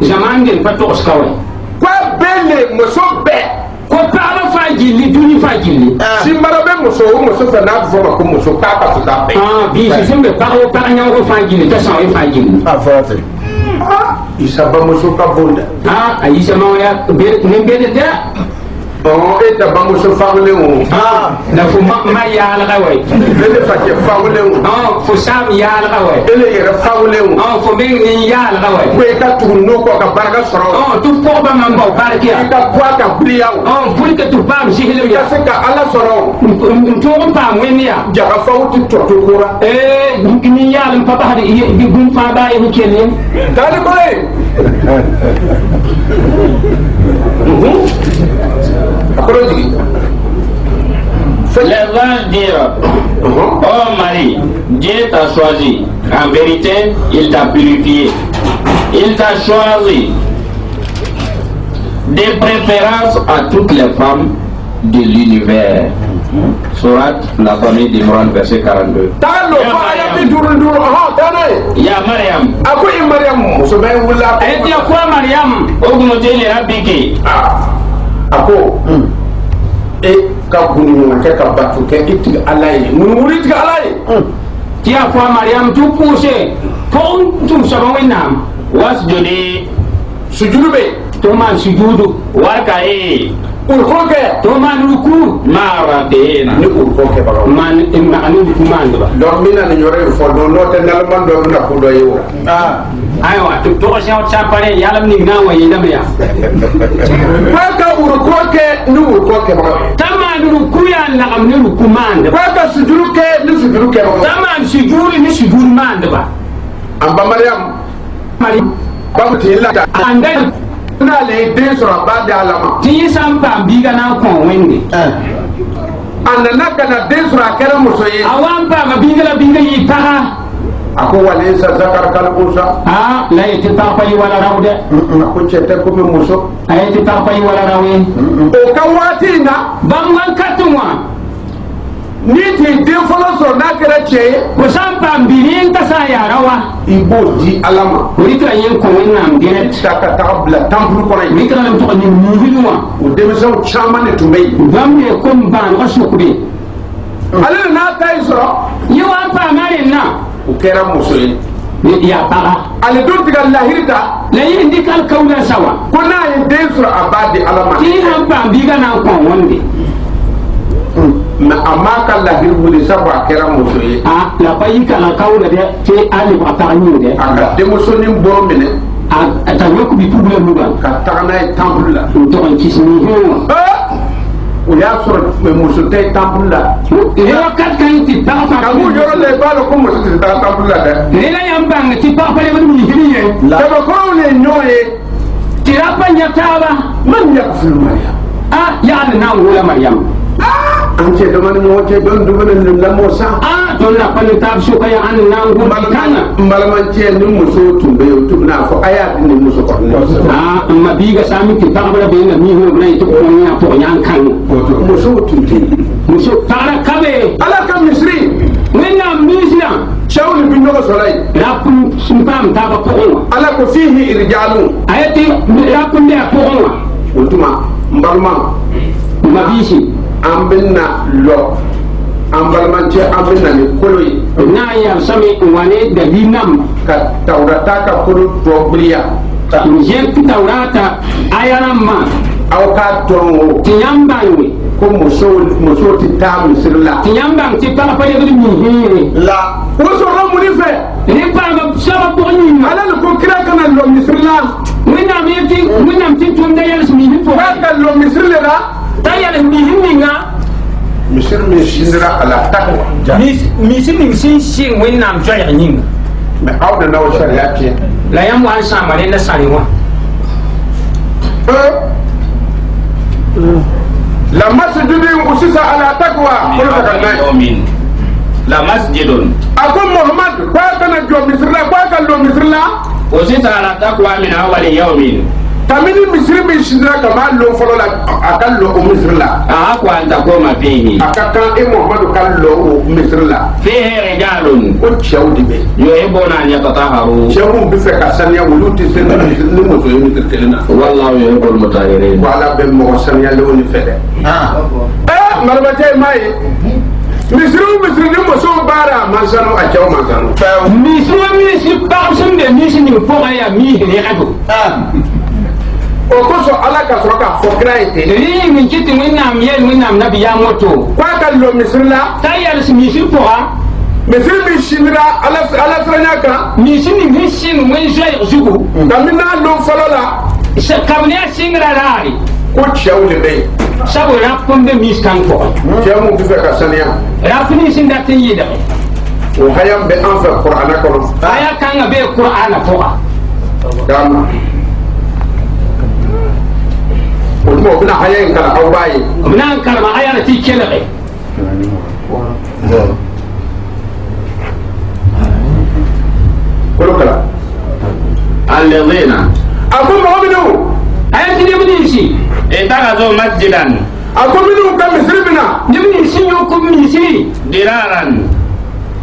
zaman den pa tɔgɔs kawai ko bɛɛ le muso bɛɛ ko paɣaba fa jilli duni fa jilli si mara bɛ muso o muso fɛ n'a bɛ fɔ ma ko muso k'a ka fisa bɛɛ bi sisin bɛ paɣa o paɣa ɲɛmɔgɔ fa jilli ta sɔn e fa jilli a fɔra ten isa bamuso ka bon dɛ a yi sama ya ne bɛ de dɛ e tɛ bamuso faŋlen o la fo ma yaalaga wai e le facɛ faŋlen o fo sam yaalaga wai e le yɛrɛ faŋlen o fo meŋ ni yaalaga wai ko i ka tugu n'o kɔ ka barika sɔrɔ tu pɔgba man baw barikiya i ka bɔ a ka biliya o pour que tu paam sihilim i ya ka se ka ala sɔrɔ n tɔgɔ paam wɛni ya jagafaw ti tɔto kora ni yaalim pa bahadi di gum fa ba yi kelin talibaye akoro jigi les anges dirent oh Marie, Dieu t'a choisi, en vérité il t'a purifié, il t'a choisi de préférence à toutes les femmes de l'univers. Sourate la famille d'Imran, verset 42. Talo fa ayati durunduru tane Ya Maryam, ako i Maryam muso bɛ wula ayati ko Maryam ognuti li rabbiki. ako e ka gunu kɛ ka batu kɛ i tigi ala ye munumunu tigi ala ye tiya ko Maryam tu pousse ko tum sama wenam wasjudi sujudu be to man sujudu warka'i urko kɛ to man ruku ma'ratina ni urko kɛ baga man anu ruku man ba donc mina ni yɔrɔ in fɔ don n'o tɛ nalaman dɔ bɛna ko dɔ ye o aywa to sɛw champare yalam ni na wa yedam ya ko ka urko kɛ ni urko kɛ baga tama ruku ya na am ni ruku man ko ka sujudu kɛ ni sujudu kɛ baga tama sujudu ni sujudu man ba an ba Maryam babu ti la anda na le den sɔrɔ ba di ala ma ti sampa biga na ko wende a nana ka na den sɔrɔ a kɛra muso ye awan pa ma biga la biga yi para ako walaysa zakar kal unsa la yati taqali wala rawde ako chete ko muso ayati taqali wala rawi o kawati na bamman katuma ni ti den folo so na kera che ko sampa mbini ka sa ya rawa ibo di alama ritra yin ko wonnam genet taka tabla tampul ko ray ritra lam to ni muhilwa o demiso chama ne tumay bambe ko ban rasukube ala na tay so yo an pa mari na o kera muso ya para ale don tiga lahirta la yin dikal kawla sawa ko na yin den so abadi alama ti han pa biga na ko wonde ma amma kan lahir wuli sabu a kera muso ye la bayi kana kawla de te ali ba ta ni de aka demuso ni boro mine ta yoku bi tubula muga ka tagana temple la to on kisni ho o ya sɔrɔ muso tɛ temple la yo kat kan ti ta fa ka mu yɔrɔ la i b'a dɔn ko muso tɛ taa temple la dɛ ne la yam bang ti pa pale mi hiri ye kabakɔrɔw le ɲɔgɔn ye ti rapa nya taba man yakfulu mariam ya na wala maryam an ce da wani wace don dubanin lammo sa don na kwalin ta so kai an na ngun kana malaman ce ni muso tumbe yo tubna fo aya ni muso ko amma biga sami ti babra be na mi ho na to ko nya to nya kan muso tumbe muso tara kabe ala ka misri wenna misra shawli bin no solay rapun sumpam ta ba ko ala ko fihi irjalu ayati rapun de ko utuma mbalma mabisi an bɛna lɔ an balimancɛ an bɛna ni kolo ye n'a y'a sami wane dalinam ka tawurata ka kolo tɔ biliya je tawrata ayana ma aw k'a dɔn o tiyambanwe ko muso tɛ taa misiri la tiyambang ti pa pa de mi hiri la o sɔrɔ mun fɛ ni pa ma saba ko ni ala ni ko kira kana lɔ misiri la winam ti tum da yels mi hin fo k'a ka lɔ misiri le la tayal mi hinninga misiri min sinira ala takwa misiri sin sin wennam joya nyinga mɛ aw nana o sariya tiɲɛ la yam wan samare na sari wa la masjidin usisa ala takwa la masjidun ako muhammad kwa kana jɔ misiri la kwa ka lɔ misiri la usisa ala takwa min awali yawmin kamini misiri min sindira kama lɔ fɔlɔ la a ka lɔ o misiri la ko an takoma fihi a ka kan muhammadu ka lɔ o misiri la fihi rijalun ko cɛw de bɛ yuhibbuna an yatataharu cɛw min bɛ fɛ ka saniya olu tɛ se ni muso ye misiri kelen na wallahu yuhibbul mutahirin ko ala bɛ mɔgɔ saniyalenw de fɛ dɛ marabacɛ ye maa ye misiri ni muso baara man sanu a cɛw man sanu misi pa sun de misi ni fo ya mi hiri ado o kosɔn ala ka sɔrɔ k'a fɔ kira ye ten ri min kiti winnam yel winnam nabi ya moto k'a ka lɔ misiri la tayal misi poa misiri min sindira ala siranya kan misi ni hisin wen joy zugu kabini n'a lɔ fɔlɔ la se kamne singra rari ko cɛw de bɛ yen sabu rapun de mis kan ko cɛw min bɛ fɛ ka saniya rapuni sin da tin yida o haya bɛ an fɛ kuranɛ kɔnɔ aya kan ga be qur'ana poa dama o tuma o bɛna haya in kalan aw b'a ye nan kalma aya na ti kele kolo kala alladhina a ko mɔgɔ minnu aya ti de bini si itakazu masjidan a ko minnu ka misiri bɛ na ni bini si yo ko misi diraran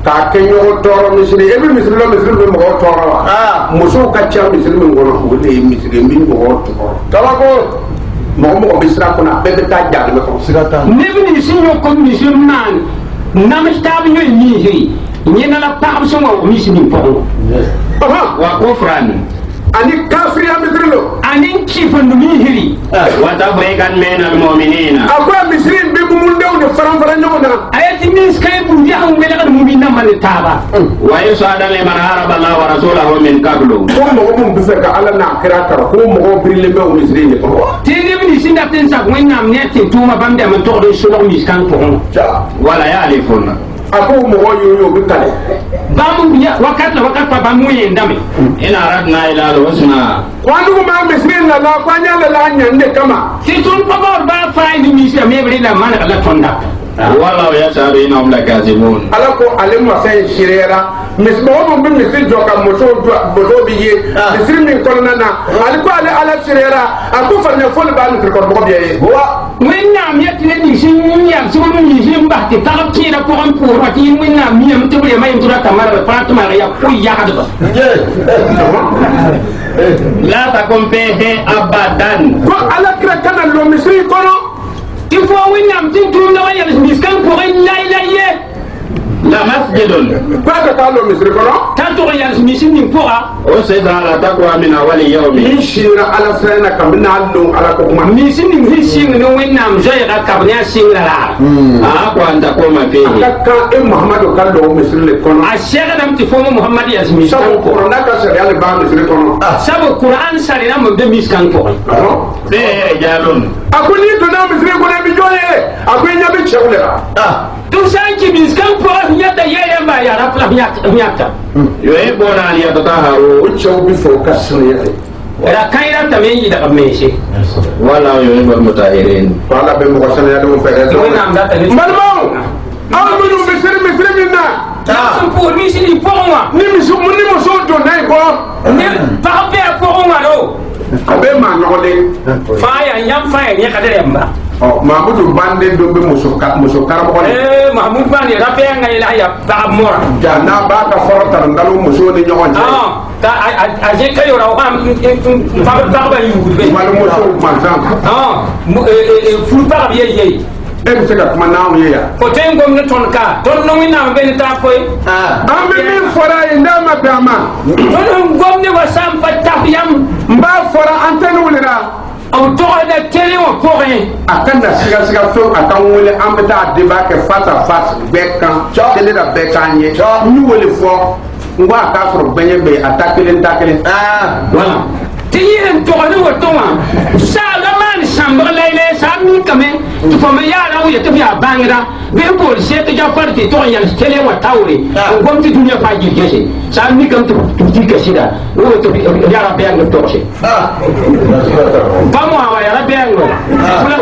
k'a kɛ ɲɔgɔn tɔɔrɔ misiri e bɛ misiri la misiri bɛ mɔgɔw tɔɔrɔ wa musow ka ca misiri min kɔnɔ o de ye misiri min mɔgɔw tɔɔrɔ kabako mɔgɔ bɛ siran kɔnɔ a bɛɛ bɛ taa jaabi kɔnɔ siga t'a la ni bini si yo ko misi man namstabi yo ni hiri nyina la pa so wa misi ni pogo wa kufran ani kafiriya misiri lo ani kifandu mi hiri wa tafriqan min almu'minina a ko misiri bɛ mumundenw de fara ɲɔgɔn na ayati mis kay bu ya on wela mu bi namane taba wa yusada liman haraba Allah wa rasulahu min qablu ko mɔgɔ min bɛ fɛ ka ala n'a kira kara ko mɔgɔ birilen bɛ o misiri de kɔnɔ tini bini sinda ten sa wennam ne te tuma bamde am to do solo mis kan to wala yalifun a ko mɔgɔ yo bɛ kale bamu ya wakat pa bamu yendame in aradna ila alhusna kwandugu ma misiri la la kwanya la nyande kama titun pabor ba fa ni misi me bri la man la tonda wallahu yashhadu innahum lakazibun ala ko ale ma fɛn siriyara misbawo bin misri joka moto biye misri min kolna na ali ko ali ala sirera aku fa ne fol ba ni ko ko biye wa wẽnnaam yet ne ni sin yam so ni sin ba te ta ti na ko on pour wa ti wẽnnaam mi am te bure mai tura tamara pa to mara ya ko ya ka ba la ta kompehe abadan ko ala kra kana lo misri kono il faut wẽnnaam tin tum na wa ya miskan ko la ye la masjidun ba ka lo misri kono ta to ya misin ni pora o se da la taqwa min awali yawmi min shira ala sana kam na allo ala ko ma misin ni hising no wẽnnaam zoya ka kabnya singra la ko anda ko ma fe ka muhammadu kallo misri le kono a shega dam ti fo muhammad ya miskan sabu ko qur'an ka sari ala ba misri kono sabu qur'an sari na mo de miskan ko fe jalun akuni to na misri ko na bi joye akuni nyabi chewle tu sanki miskan ko nyata yeye ma ya rapla nyata yo e bona ali atataharu o chew bi fo kasne yete ra kaira tamen yi daga meshe wala yo e bon mutahirin wala be mo sana ya do fe wẽnnaam data ne malmo amunu misri minna sun pour mi sini porwa ni mo so do nay ko ne pa be porwa do abe ma no le fa ya nyam fa ya ne kadere mba Mahmoud bande do be muso karamo ko mahmoud bande rabe nga ila ya ba mora jana ba ka forta ngalo muso ni nyon ta aje kayo raw am ba ba yu be mal muso manzan fu ba be ye e se ka kuma nawo ye ya ko ten gom ne ton ka ton no wina be ni ta koy ambe min fora inda ma dama ton gom ne wa sam pa tafiyam mba fora antenu wulira aw tɔgɔ da télé wa pɔgɔɛ a kan na siga fɛn a kan wele an bɛ taa débat kɛ face à face bɛɛ kan télé la bɛɛ kan ye n y'u wele fɔ n ko a k'a sɔrɔ bɛɲɛ bɛ yen a ta kelen voilà ti yɛrɛ tɔgɔ ne wa tɔgɔ saa la maa ni sanbɔgɔ layɛlɛ saa min kame tufɔmɛ yaara o yɛtɛ fi a bangira bɛ bol se ti ja fari ti tɔgɔ yɛlɛ télé wa tawre o gɔm ti duniya fa jiri kɛse saa min kam ti kɛse da o yɛtɛ yaara bɛɛ ngi tɔgɔ se Vamos a ya la bengo.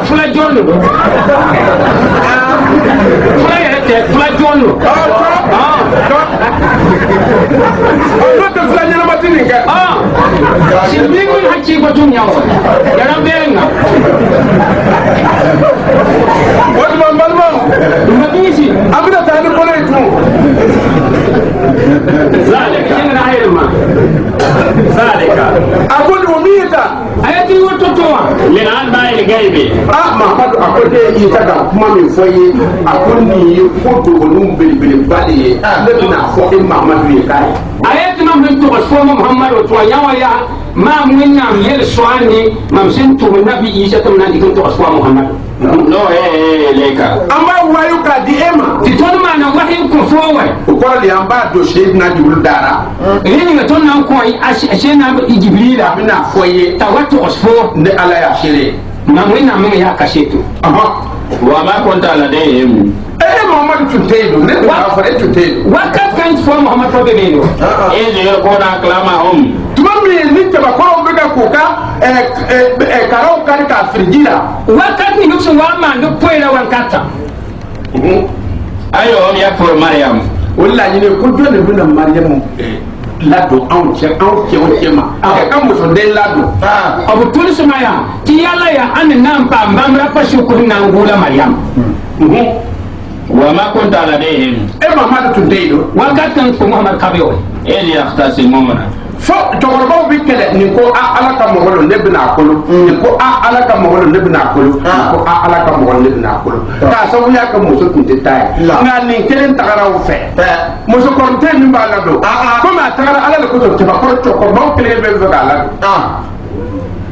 Fula jono. Fula jono. Não fula nyana matini ka. Si bingu hachi ko tunya wa. Ya la benga. Balmo. Mabisi. Abida tani kono itu. Zalika yana ayirma. Zalika. Akoni umita. Ayati wototoa. min an ba'il gaibi Mahamadu akote ita da kuma min fɔ ye a ko nin ye ko dogoniw belebeleba de ye ne bɛna fɔ e Mahamadu ye k'a ye. Ayati ma min tɔgɔ fɔma Muhammadu to yawa ya ma min na yel soani mam sin to nabi Isa to na dikin tɔgɔ fɔma Muhammadu. no leka An b'a wayo k'a di e ma. Ti ton ma na wahi ko fo wa. O kɔrɔ de an b'a don Seydina Jibril dara. Rini ga ton nan ko ashe na Jibril A bɛna fɔ ye ta wato osfo ne Ala y'a seere. ma min na min ya kashe to. wa ma kunta ladayhim E Mahamadu tun tɛ yen don ne tun b'a fɔ e tun tɛ yen. Wakat kan fo Muhammad to be no. iz yulquna kalamahum Tuma min ni jabakɔrɔw bɛ ka k'u ka karaw kari k'a firiji la. Wakat ni nufsu wa ma no poira wan kata. ayo yakfur maryam O laɲini ko jɔn de bɛna Mariyamu ladon anw cɛw ma ka ka musoden ladon. Abu tulsu maya ti yalla ya an nan pa mbamra pa shukuru nan gula Maryam. wa ma kunta ladayhim E Mahamadu tun tɛ yen don. Wakat kan fo Muhammad kabewo. iz yahtasimuna Fo cɛkɔrɔbaw bɛ kɛlɛ nin ko Ala ka mɔgɔ don ne bɛna a kolo nin ko Ala ka mɔgɔ don ne bɛna a kolo nin ko Ala ka mɔgɔ don ne bɛna a kolo k'a sababuya kɛ muso tun tɛ taa ye nka nin kelen tagara o fɛ musokɔrɔden min b'a ladon komi a tagara Ala de kosɔn cɛkɔrɔbaw kelen bɛ fɛ k'a ladon.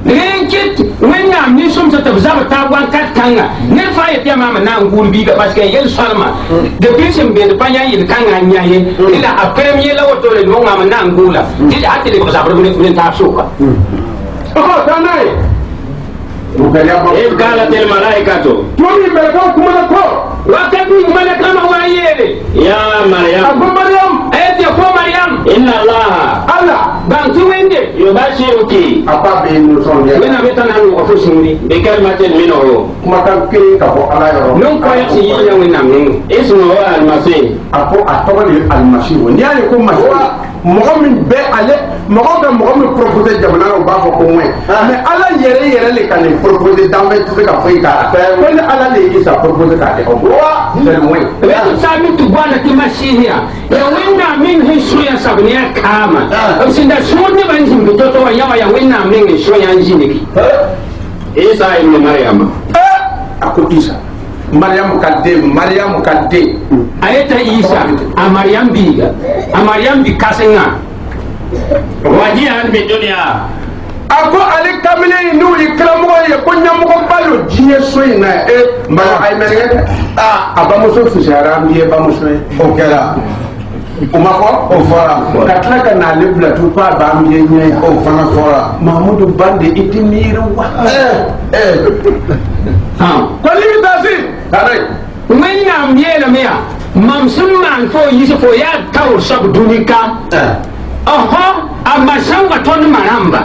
Renkit wẽnnaam ni sõm sã tɩ b zab taa wakat kãnga ned fãa yetɩ yaa maam na n gũud biiga paske yel soalma depuis sẽn beed pa yã yel kãngã n yã ye la a premier la woto le mo maam na n gũula tɩ a tɩ lebg zabr ne taab soka iz qalat al malaikatu Tumi mɛlɛkɛw kumana kɔ wakat ning malakama wa yeele ya a maryam ko Mariyamu ayetɩ fo Maryam inna Allah Allah ban tu wende yubashiruki apa be no son ya wena beta na no ko sumri bi kalimatin minhu kuma kan ke ka ko ala yoro non ko ya ci ya wena min ismuhu al-masih ako atawali al-masih ni ale ko masih mɔgɔ min bɛ ale mɔgɔ bɛ mɔgɔ min proposé jamana na o b'a fɔ ko mɔɛ mais ala yɛrɛ le ka nin proposé danfɛn tɛ se ka foyi k'a la ko ni ala le ye isa proposé k'a kɛ wa c'est mɔɛ wetu sami tu bwana ti masihiya ya wena min hin suya sabniya kama sinda sunne ban jin bitoto wa yawa ya wena min hin suya jiniki Isa ibn Maryam ako isa Maryam kadde ayeta Isa a Maryam biga a Maryam bi kasenga wajihan bi dunya ako ale kamile n'u ye karamɔgɔ ye ko ɲɛmɔgɔ ba lo diɲɛ so in na mbala ay mɛrɛ a bamuso fisayara n ye bamuso ye o kɛra o ma fɔ o fɔra ka tila ka n'ale bila tu ko a b'an ye ɲɛ yan o fana fɔra Mahamudu Bande i tɛ miiri wa ko ni bɛ taa se kana ye wẽnnaam yeelame yaa mam sẽn maan fo yɩs fo yaa taoor soab dũni ka a ma sãnga tõnd ma rãmba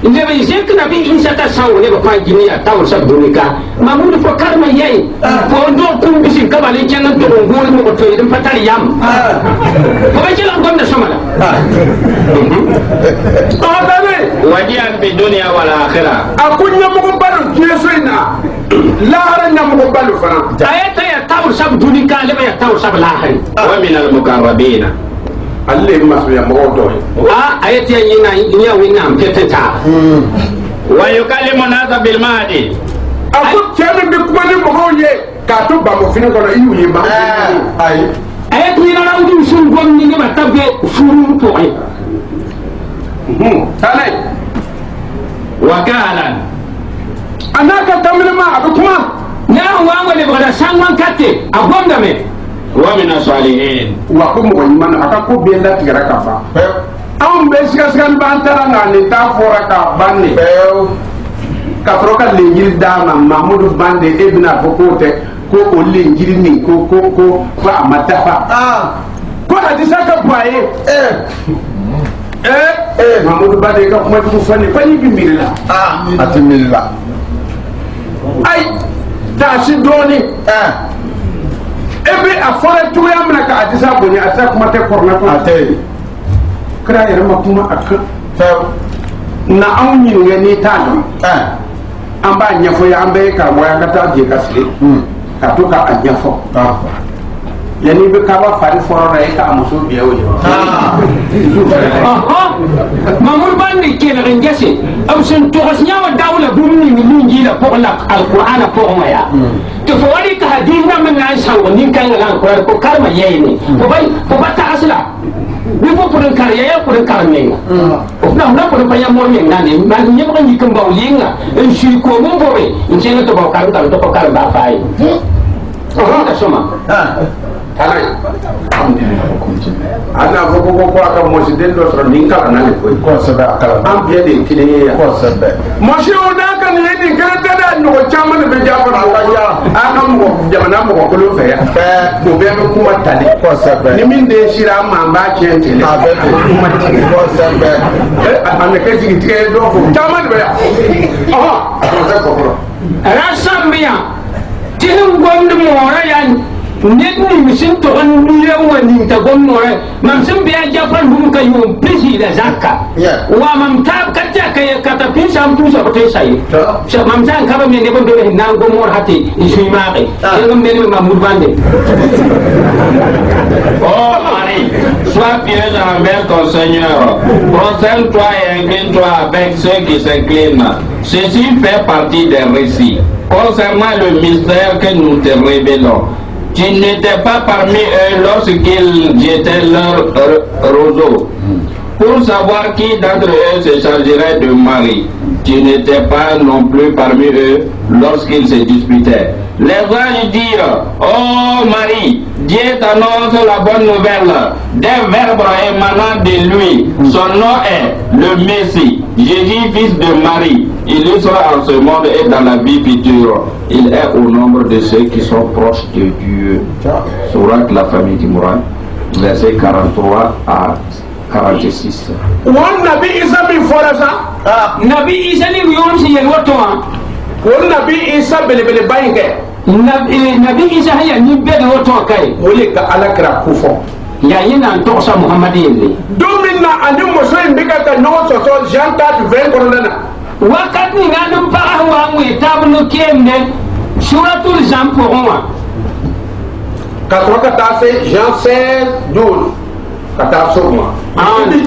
leb n zẽk nabi Isa t'a sãngo nebã fãa gĩni yaa taoor soab dũni ka mamud fo karema yɛɛ fo n dog kũm bɩsɩn ka bala n kẽng n tog n gũud mog toeed n pa tar yam fo ba kelg gomda sõma la wajihan bi dunya wal akhirah a ko ɲɛmɔgɔ ba lo diɲɛ so in na lahara ɲɛmɔgɔ ba lo fana a yeta ya taoor soab dũni ka leb ya taoor soab laasre wa min al-muqarrabin ale le masoya mɔgɔw dɔ ye a yeta ya yẽ wẽnnaam pɛtɛ taa wa yukallimu nasa bil mahdi a ko cɛ min bɛ kuma ni mɔgɔw ye k'a to bamɔfini kɔnɔ i y'u ye ba ayi a yet yẽna rawdum sũn gom ni nebã t'a be furum pʋgẽ tane wa kahalan a n'a ka tamini ma a bɛ kuma ne n wa n wa lebgda sãngman kate a gomdame wa min as-salihin wa ko mɔgɔ ɲuman a ka ko bɛɛ latigɛra ka ban anw bɛ sigasigani b'an taara nka nin t'a fɔra k'a ban ne ka sɔrɔ ka lenjiri d'a ma Mahamudu Bande e bɛna fɔ k'o tɛ ko o lenjiri nin ko a ma dafa ko hadisa ka bon a ye Mahamudu Bande ka kuma jugu fɔ ne ko n'i bɛ miiri la a tɛ miiri la ayi taasi dɔɔni e bɛ a fɔra cogoya min na ka hadisa bonya hadisa kuma tɛ kɔrɔna kɔnɔ a tɛ yen kira yɛrɛ ma kuma a kan na anw ɲininka n'i t'a dɔn an b'a ɲɛfɔ ye an bɛɛ ye karamɔgɔ ye an ka taa je ka sigi ka to k'a ɲɛfɔ yanni i bɛ kaba fari fɔlɔ la e k'a muso biya o ye Mahamudu Bande kelg n gese b sẽn togs yãwa daola bũmb ning lingiilã pʋgẽ la alqur'ana pʋgẽ wã yaa tɩ fo wa rɩk hadiis rãmb n na n sãngo nin-kãngã la alqur'an fo karema yɛɛne fo ba tags la bɩ fo pʋd n kar ya yaa pʋd n karem menga f na pʋd n pa yã mor meng nane maan yẽbg n yik n bao yɩnga n sui koom n bobe n kẽng tɩ bao karem karem tɩ fo karem baa faa ye ka sõma ana fɔ ko a ka mɔsiden dɔ sɔrɔ nin kalan na de koyi kosɛbɛ a kalan an bɛɛ de ye kelen ye yan kosɛbɛ mɔsi o n'a ka nin ye nin kelen tɛ dɛ ɲɔgɔn caman de bɛ ja kɔnɔ a ka ja an ka mɔgɔ jamana mɔgɔ kolon fɛ yan o bɛɛ bɛ kuma tali kosɛbɛ ni min de sira an ma an b'a tiɲɛ tigɛ a bɛ kuma tigɛ kosɛbɛ a bɛ kɛ sigi tigɛ ye dɔw fɔ caman de bɛ yan a tɔgɔ tɛ kɔkɔrɔ ra sãmb yã tɩ sẽn gomd moorã yaa ned ning sẽn tog n nuya n wa ning t'a gom noorã mam sẽn be a jafan bũmb ka yʋʋm prisiida zãka wa mam taab ka tɛka ka ta pĩnsa n pʋʋsa b tɩ sa ye mam sã n ka ba me neb n be sẽn na n gom moor ha tɩ n sũi maage yẽng n be ne Mahamudu Bande Oh Marie, sois pieuse envers ton Seigneur. Prosterne-toi et incline-toi avec ceux qui s'inclinent. Ceci fait partie des récits. Concernant le mystère que nous te révélons, tu n'étais pas parmi eux lorsqu'ils jetaient leur roseau. Pour savoir qui d'entre eux se chargerait de Marie, tu n'étais pas non plus parmi eux lorsqu'ils se disputaient. Les anges dirent: Oh Marie, Dieu t'annonce la bonne nouvelle d'un verbe émanant de lui. Son nom est le Messie, Jésus, fils de Marie. Il y sera en ce monde et dans la vie future. Il est au nombre de ceux qui sont proches de Dieu. Sourate la famille d'Imran, versets 43 à 46. won nabi isa min fora sa nabi isa ni yom si yen woto won nabi isa belebele bayinge nabi isa haya ni bede woto kai wole ka alakira kufo ya yina to sa muhammad yelle domina andi moso imbika ka no so Jean 4 20 korona wakati ni ngandum pa wa ngwe tabnu kemne suratul zamporwa ka ta se Jean 16 12 ka ta so moi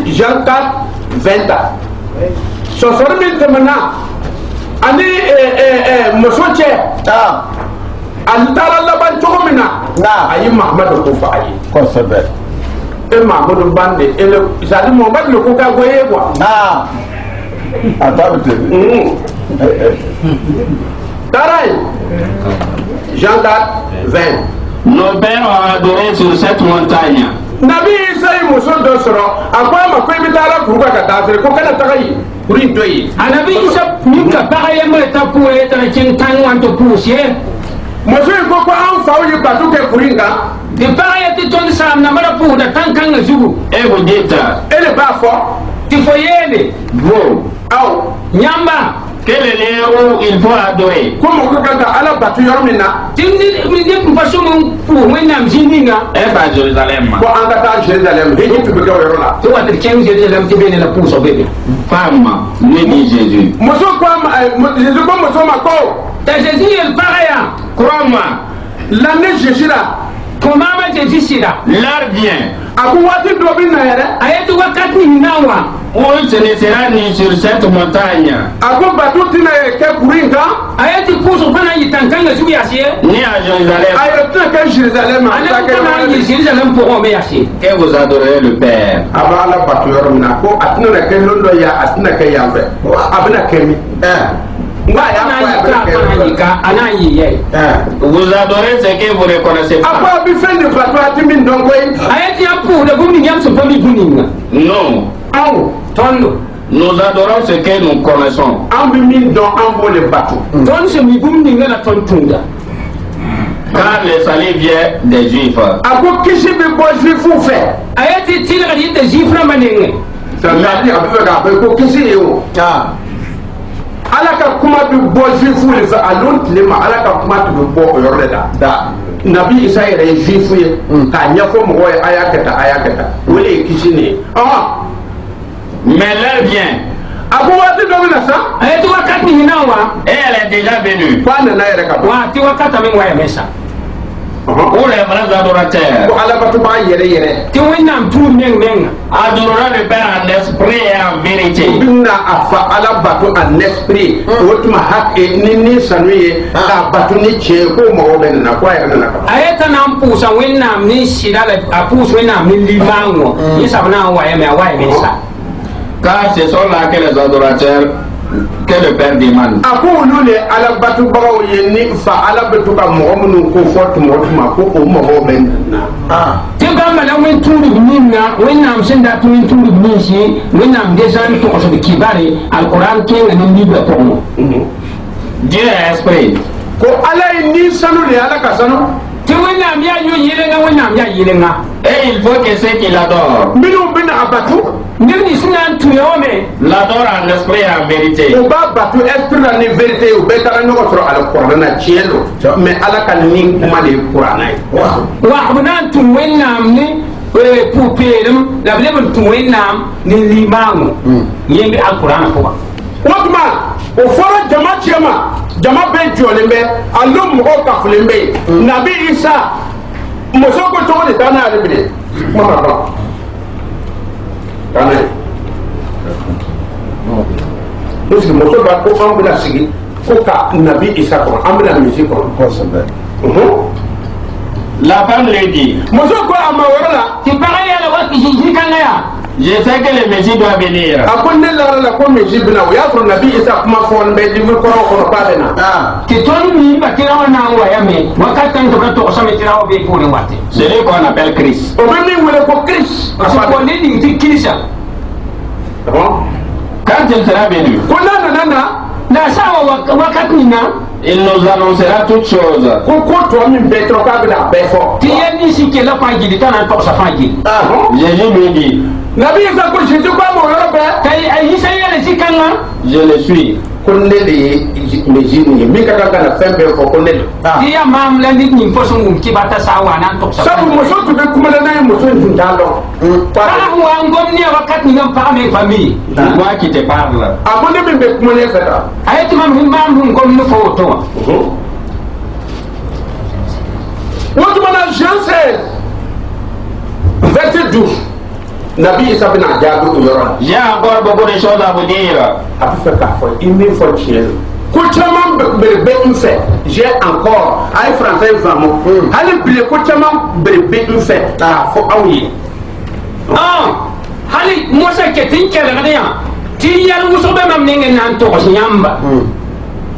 Jean 4 20 so so min temana ani moso che antara laban chomina ayi Muhammad ko fa ayi kosebe Muhammad bande ele zali Muhammad le ko ka goye quoi atabte taray Jean 4 20 Nos pères ont adoré sur cette montagne. Nabi Isa yi muso do soro akwa ma ko ibitara kuruka ka tafere ko kana tagayi kuri doyi anabi isa min ka bagaye mele tapuwe tana cin tan wanto poussière muso ko ko an fawo yi batu ke kuringa de bagaye ti ton sam na mara pou da tan kan zugu Et vous dites, ele ba fo ti foyele vous, aw nyamba quel est le où il faut adorer? ko mo ko kanga ala batu yormina tindi mi de paso mun pou wenam jininga Et à Jérusalem. ko an ka ta Jerusalem heji tu be ko yorola to wa de ken jerusalem ti bene la pouso bebe Femme, lui dit Jésus. muso ko Jésus ko muso ma ko ta jésus el bagaya Crois-moi, l'année Jésus là ko mama jésus sira l'heure vient aku wati do bin na yere ayatu wakati nawa où ce ne sera ni sur cette montagne, aku batu tina ke kuringa ayati pouso pana yitankanga zugu yasie ni à Jérusalem, ayo tna ke Jerusalem ana anta ke ko na jerusalem pour me yasie que vous adorez le Père. aba ala batu yormina ko atina na ke londo ya atina ke yambe abina kemi nga ya ana yi ye Vous adorez ce que vous ne connaissez pas. apa bi fendi batu atimin dongoy ayati apu da gumi nyam so pami buninga Non, aw tondo nous adorons ce que nous connaissons. an bi min don an bo le batu ton se mi buninga la ton tunda Car le salut vient des Juifs. ako kisi bi bo juifu fe ayati tila di de jifra manenge sanadi abe ka be ko kisi yo ala ka kuma bi bo juifu le fa alon tilema ala ka kuma bi bo o yorle da nabi isa yɛrɛ ye juifu ye k'a ɲɛfɔ mɔgɔw ye a y'a kɛ tan a y'a kɛ tan o de ye kisi nin ye Mais l'heure vient, a ko waati dɔ bɛ na sa ayati wakati hina wa et elle est déjà venue, ko a nana yɛrɛ ka bɔ waati wakata min waya mesa où les vrais adorateurs ko alabato-baga yɛrɛ yɛrɛ ti wẽnnaam tũud meng menga adoreront le Père en esprit et en vérité. o bɛna a fa ala bato en esprit o tuma ni sanu ye k'a bato ni tiɲɛ ko mɔgɔw bɛ nana ko a yɛrɛ nana ka a ye ta na n pʋʋsa wẽnnaam ne sɩda la a pʋʋs wẽnnaam ne limaang wã yẽsab na n waya me a waya me sa Car ce sont là que les adorateurs que le Père demande. a ko olu le alabato-bagaw ye ni fa ala bɛ to ka mɔgɔ minnu ko fɔ tuma o tuma ko o mɔgɔw bɛ nana tɩ bãmba la wẽn tũudb ninga wẽnnaam sẽn dat wẽn tũudb ninse wẽnnaam de zãn togsd kibare alquran kẽnga ne libra pʋgẽ Dieu est esprit. ko ala ye ni sanu le ala ka sanu tɩ wẽnnaam yaa yõ yɩlenga wẽnnaam yaa yɩlenga Et il faut que ceux qui l'adorent minnu bɛna a batu neb nins sẽn na n tũ yaoome l'adorent en esprit et en vérité. o b'a batu esprit la ni vérité o bɛɛ taga ɲɔgɔn sɔrɔ ala kɔrɔna tiɲɛ don mais ala ka ni kuma de ye kuranna ye wagb na n tũ wẽnnaam ne pʋ-peelem la b leb n tũ wẽnnaam ne limaango yẽmbe alqurana pʋga o tuma o fɔra jama cɛma jama bɛɛ jɔlen bɛ a lo mɔgɔw kafilen bɛ yen nabi isa muso ko cogo de taa n'a yɛrɛ minɛ kuma ma ban taa n'a ye puisque muso b'a ko an bɛna sigi ko ka nabi isa kɔnɔ an bɛna misi kɔnɔ kosɛbɛ La femme lui dit, muso ko a ma yɔrɔ la tɩ pagã yɛla wa kɩsɩ kãnga yaa je sais que le Messie doit venir. a ko ne lara la ko misi bɛna o y'a sɔrɔ nabi isa kuma fɔɔni bɛ dimi kɔrɔ kɔnɔ k'a bɛ na tɩ tõnd miimba tɩ rao na n wayame wakat kãng tɩ b ra togsame tɩ rao bee pʋʋrẽ wate Celui qu'on appelle Christ. o bɛ min wele ko Christ sẽn kõ ne ning tɩ kirsa Quand il sera venu, ko n'a nana na la a sã wa wakat ninga il nous annoncera toutes choses. ko tɔ min bɛɛ tɔrɔ k'a bɛna a bɛɛ fɔ tɩ yɛl nins n kella fãa gilli t'a na n togsa fãa gilli Jésus lui dit, Nabi Isa ko Jésus ko mo yoro be. Kay ay Isa yele sikanga. Je le suis. Konde de mejini mi ka na fembe ko konde. Ti ya mam la nit ni foso ngum ki bata sa wana tok sa. Sabu mo so to be kuma na mo so njalo. Para wa ngom ni wakati ngam pa me famille. Moi qui te parle. Abonde be be kuma ne feta. Ayati mam ngom no foto. Wotu mana Jean 16 verset 12. Nabi Isa bin Ajadu ko yoro. J'ai encore beaucoup de choses à vous dire. A fi ka fo imi fo chiel. Ko chama be nfe. J'ai encore ay français famo. Hali bile ko chama be nfe. Ta fo awye. Hali Musa ke tin kele gadiya. Ti yal wuso be mam ninge nan to ko nyamba.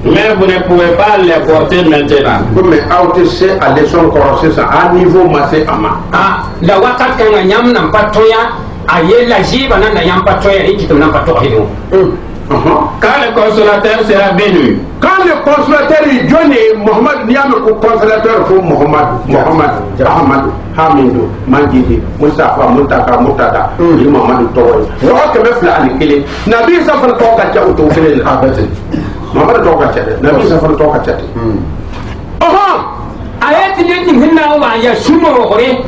Mais vous ne pouvez pas les porter maintenant. Comme out c'est à leçon corrosé ça à niveau massé ama. La wakat kan nyam nan patoya aye la jiba nan na yam patoya ri kitum nan patoya hido. Quand le consolateur sera venu. Quand le consolateur est donné, Mohamed Niame ko consolateur pour Ahmad Hamidou Mandidi Mustafa Mutaka Mohamed Toy. Wa ke be fla alikele. Nabi sa fa to ka cha to fele na abete. Mohamed to ka cha. Nabi sa fa to ka cha. Ayati ne tin hinna wa ya sumo gore.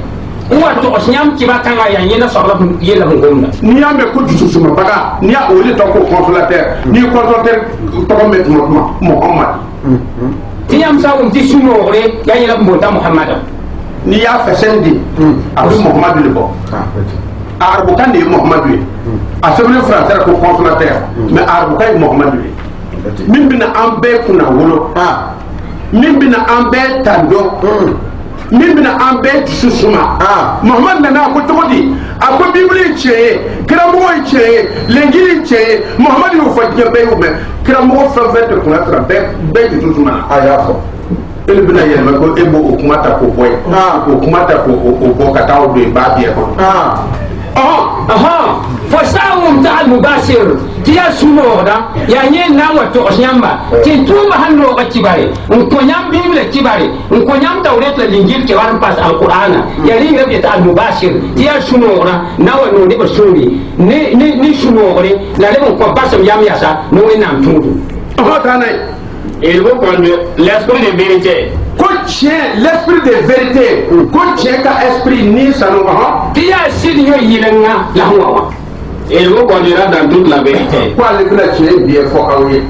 Uwa to osnyam ki bakanga ya nyina sabla yela ngomna. Ni ambe ko du suma baga ni a oli to ko consolateur ni consolateur to ko met Muhammad. Tiyam sa ti sumo gore ya yela mbota Muhammad. Ni ya fesendi abu Muhammad le bo. Arabu kan ni Muhammad le. A sebele français ko consolateur mais arabu kan Muhammad le. Min bina ambe kuna wolo. Min bina ambe tando. Min bina ambe susuma. Muhammad nana ko togodi ako Bible cheye kramo cheye lengili cheye Muhammad yo fa jebe yo me kramo fa vete ko atra be susuma aya fo ele bina yelma ko ebo okumata ko boy okumata ko obo kata o be ba bi e ko فساهم تاع المباشر تيا سمودا يعني ناوى توشيامبا تنتوما هنو كتباري نكونيام بيبل كتباري نكونيام توريت الانجيل كوان باس القران يعني نبي تاع المباشر تيا سمودا ناوى نو دي بسوري ني سموري لا لم كو باس يام ياسا نو نام تودو Il vous conduit l'esprit de vérité. L'esprit de vérité. Quand tient qu'à esprit ni ça nous va. Il vous conduira dans toute la vérité. Quoi le chrétien bien fort à oui.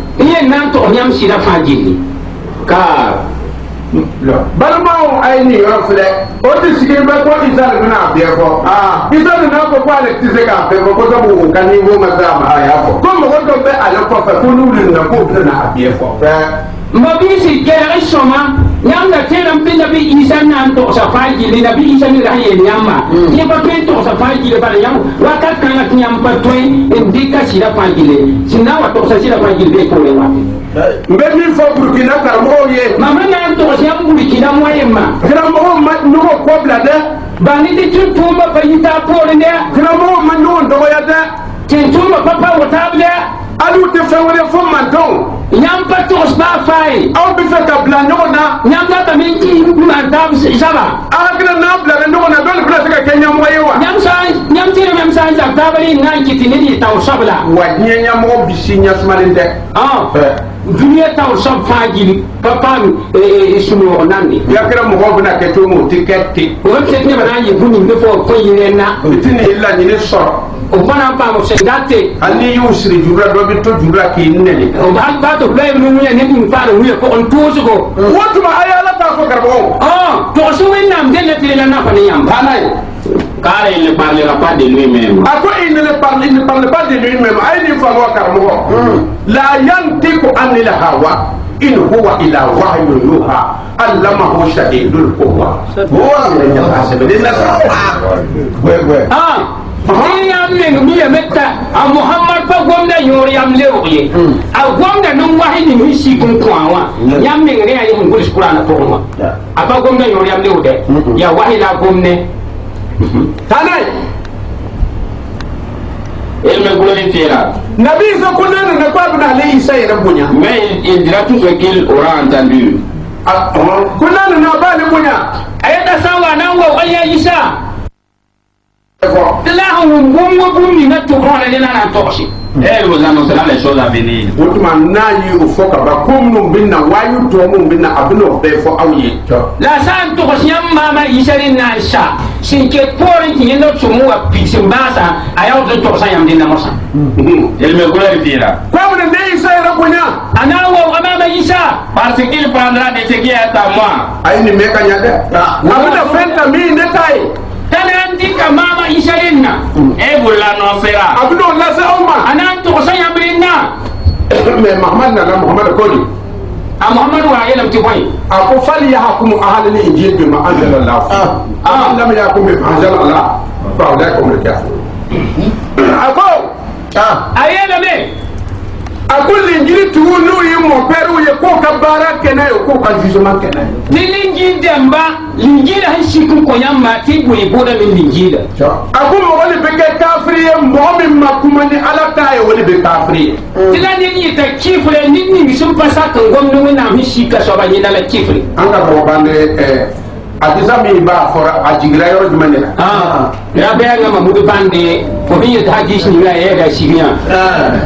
Car Balmao ay ni refle o ti sigi be ko izal na bien fort izal na ko kwa le tise ka be ko ko bu kan ni bo mazama aya fo ko mo ko be ala ko fa ko nu na ko na bien fort Mabisi kere soma nyamda teram pinda bi isa nan to sa faji ni nabi isa ni raye nyama ye ba pe to sa faji le bala yam wakat kan nyam pa toy indika sira faji le sina wa to sa sira faji le ko le wa mbe mi fo burkina karamo ye mama nan to sa burkina moyema karamo ma no ko blade bani ti tuntumba fa yita pole ne karamo ma no ndo ya da tuntumba papa wotable alu te fawre fo manton nyam pa tos ba fay aw bi fa ka bla no na nyam da ta min ki man tab saba akra na bla no na bel bla ka kenya mo yewa nyam tire mem sa za tabali ngan ki tinini taw sabla wa nyanya mo bisi nya smalinde dunia taw sab faji papa sumo nandi yakra mo ho bna ke to mo tiketi o ke ne bana yi buni ne fo ko yine na bitini illa ni ne so o bana pa mo sengate ani yusri jura do bi to jura ki nene o ba to play mu ne ni pa do ko on tozu ko wotu ma ayala ta ko garbo to so wen nam den le tire na fa ni yam banay car il ne parlera pas de lui-même. Il ne parle pas de lui-même. Aïe, il faut avoir carmo. La yantiku anil hawa. In huwa ila wahyu yuha. Allamahu shadidul quwa. Yam ning mi metta a Muhammad pa gomda yori yam lewye a gomda non wahini mi si kun kwawa yam ning re ayi ngul Qur'an to ma a pa gomda yori yam lewde ya wahila gomne tanay Il me glorifiera. Nabi isa kunana na kwa bna ali isa ira bunya Mais il dira tout ce qu'il aura entendu. Kunana na bali bunya ayata sawa nan wa wanya isa là on bon ni na to ko la na toxi Elle vous annoncera les choses à venir. La san to ko siam mama isari na sha sin ke porin ti no tsumu wa pisim basa ayaw to sa yam dinna mosa Elle me glorifiera. ana wa mama isa Parce qu'il prendra de ce qui est à moi. tanandi ka mama isarinna Et vous l'annoncera. ana to sa yam dinna mais Muhammad Kodi Muhammad wa yelam ti boy ako fali yahkumu ahlul injil bima anzala Allah lam yahkum bima anzala Allah fa ulaikum al-kafirun ako ayela me akul injil tuunu yimo peru ye ko kabara kena yo ko ka jugement kena lingi demba lingi da hasiku ko yamma ti boy boda min lingi da ako mo wali be kafiriye mo min makuma ni ala ta ye wali be kafiriye tilani ni ta kifre ni sun pasa kan gwamnati na mi shi ka so ba ni dala kifre an ka ko bande adisa mi ba fora ajigira yoro jumane ya be nga mamudu bande ko bi ta hadis ni ya ya shibiya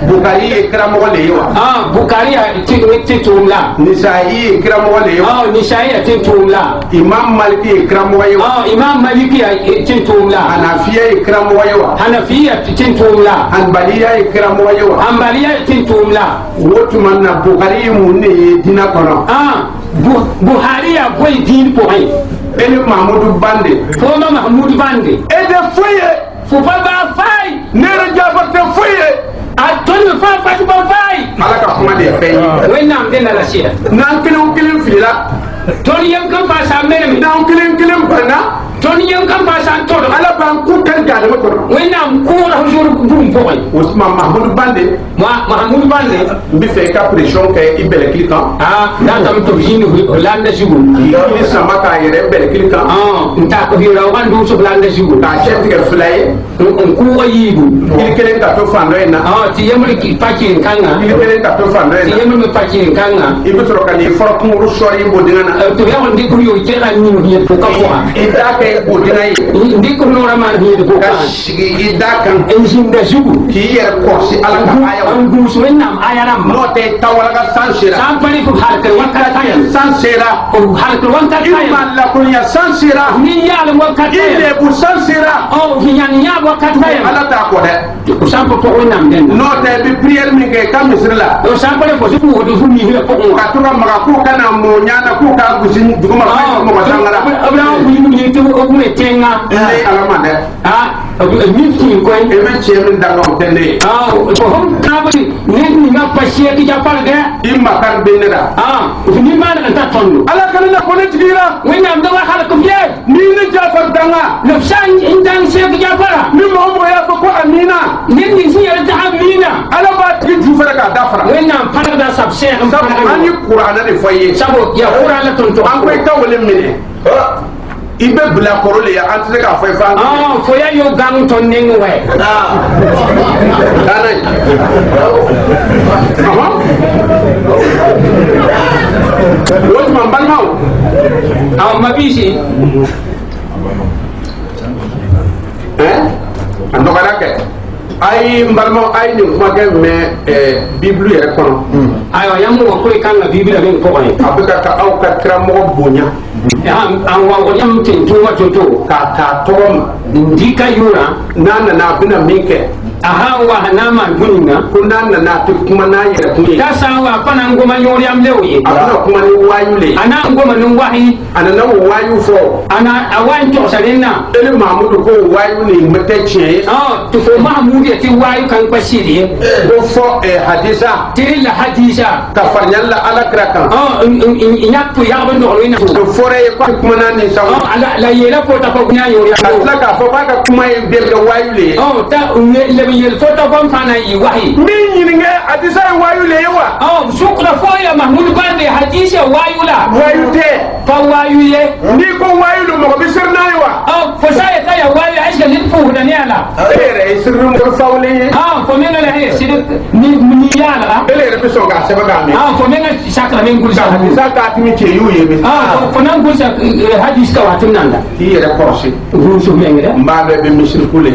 bukari ikram wala yawa bukari ya ti tumla nisai ikram wala yawa nisai ya ti tumla imam maliki ikram wala yawa imam maliki ya ti tumla hanafiya ikram wala yawa hanafiya ti tumla hanbaliya ikram wala yawa hanbaliya ti tumla wotu manna bukari munne dina kono buhari ya boy din point Eli Mahmoud Bande. Foma Mahmoud Bande. Et de fouiller. Faut pas ba faille. Ne regarde pas fouiller. A ton fa pas ba faille. Ala ka kuma de fay. Oui nam de la sia. Nan kilim fila. Ton yam kan fa sa mere. Nan kilim bana. Ton yam kan fa sa to. Ala ban ku kan ga de ko. Oui nam ko ra jour bum boy. Ousmane Mahmoud Bande. Mahmoud Bande. Mbi fe ka pression ke ibele klikan. Da tam to hinu Hollande jugo. Ni sama ka yere ibele klikan. Nta ko hira wandu so Hollande jugo. Ka chef ke fly. Ko ayibu. Ni kelen ka to fando ina. Ti yamri ki paki kanga. Ni kelen ka to fando ina. Ti yamri paki kanga. Ibu soro kan ni for ko ru sori bo dingana. To ya on di ko yo tera ni ni ko ka ko. Ida ke bo dinai. Ndi ko no rama ni ko ka. Ida kan enjin da jugo. Ki yer ko si ala ka aya. An gusu wenam ayaram. No te tawala sansira. Sampani ko halka wakata sansira. Ko halka wakata Imma la kunya sansira. Ni yala wakata. Ile bu sansira. Oh hinya wakata. Ala ta ko de. Ko sampo ko wenam den. No te bi prière mi ke kam misrila. O sampani ko su ko du mi hila ko ko. Ka tura maga ko kana mo nyana ko ka gusin duguma ko mo sangara. Abra ko ni te ko ko tenga. Ala ma de. Mi ki ko e me chemin da no tende. Ko hom ka bari ni ma pasiye ki japal de. Imma kan beneda. Ni ma na ta tondo. Ala kan na ko ne tigira. Wenam da wa hala ko fiye. Ni ne jafar danga. No san indan se ki japara. Ni mo ya ko amina. Ni si ya ta amina. Ala ba ti ju fara ka dafara. Wenam fara da sab sheikh sabu ani qur'ana de foye. Sabo ya qur'ana ton to. An ko ka wole mine. Ibe bla korole ya antre ka foye fa. Fo ya yo gang ton ning we. Dana. Wot man balmaw. Mabisi. Andokala ke. Ay mbalmo ay ni kuma ke me bible yere kono Ayo yamu ko kan la bible ben ko ay abika ka aw ka kramo bonya an wa yam tin to ka ta tom ndika yura nana na bina minke aha wa hanama buninga kunana na tu kuma na yere kunye ta sa wa pana ngoma yori am lewi ana kuma ni wayule ana ngoma nun wahi ana na wayu fo ana awan to salinna ele mahmudu ko wayu ni metache to fo mahmudu ti wayu kan pasidi ko fo hadisa tiri la hadisa ka farnyalla ala krakan inyak to ya ban do ina to fore ko kuma na ni saw ala la yela ko ta ko nya yori am la ka fo ba ka kuma e belga wayule ta le yel foto bam fana yi wahi min yinge hadisa wayule yawa shukra fo ya mahmud bande hadisa wayula wayute fa wayule ni ko wayulu mo bisirna yawa fo sai ta ya wayu aisha lin fu da ne ala ere sirru mo fawle fo men la he sidik ni yala ele re so ga se ba ga me fo men shakra men gulsa hadisa ka timi ke yu yebe fo nan gulsa hadis ka watin nan da ti ere korsi rusu men da mbabe be misir kule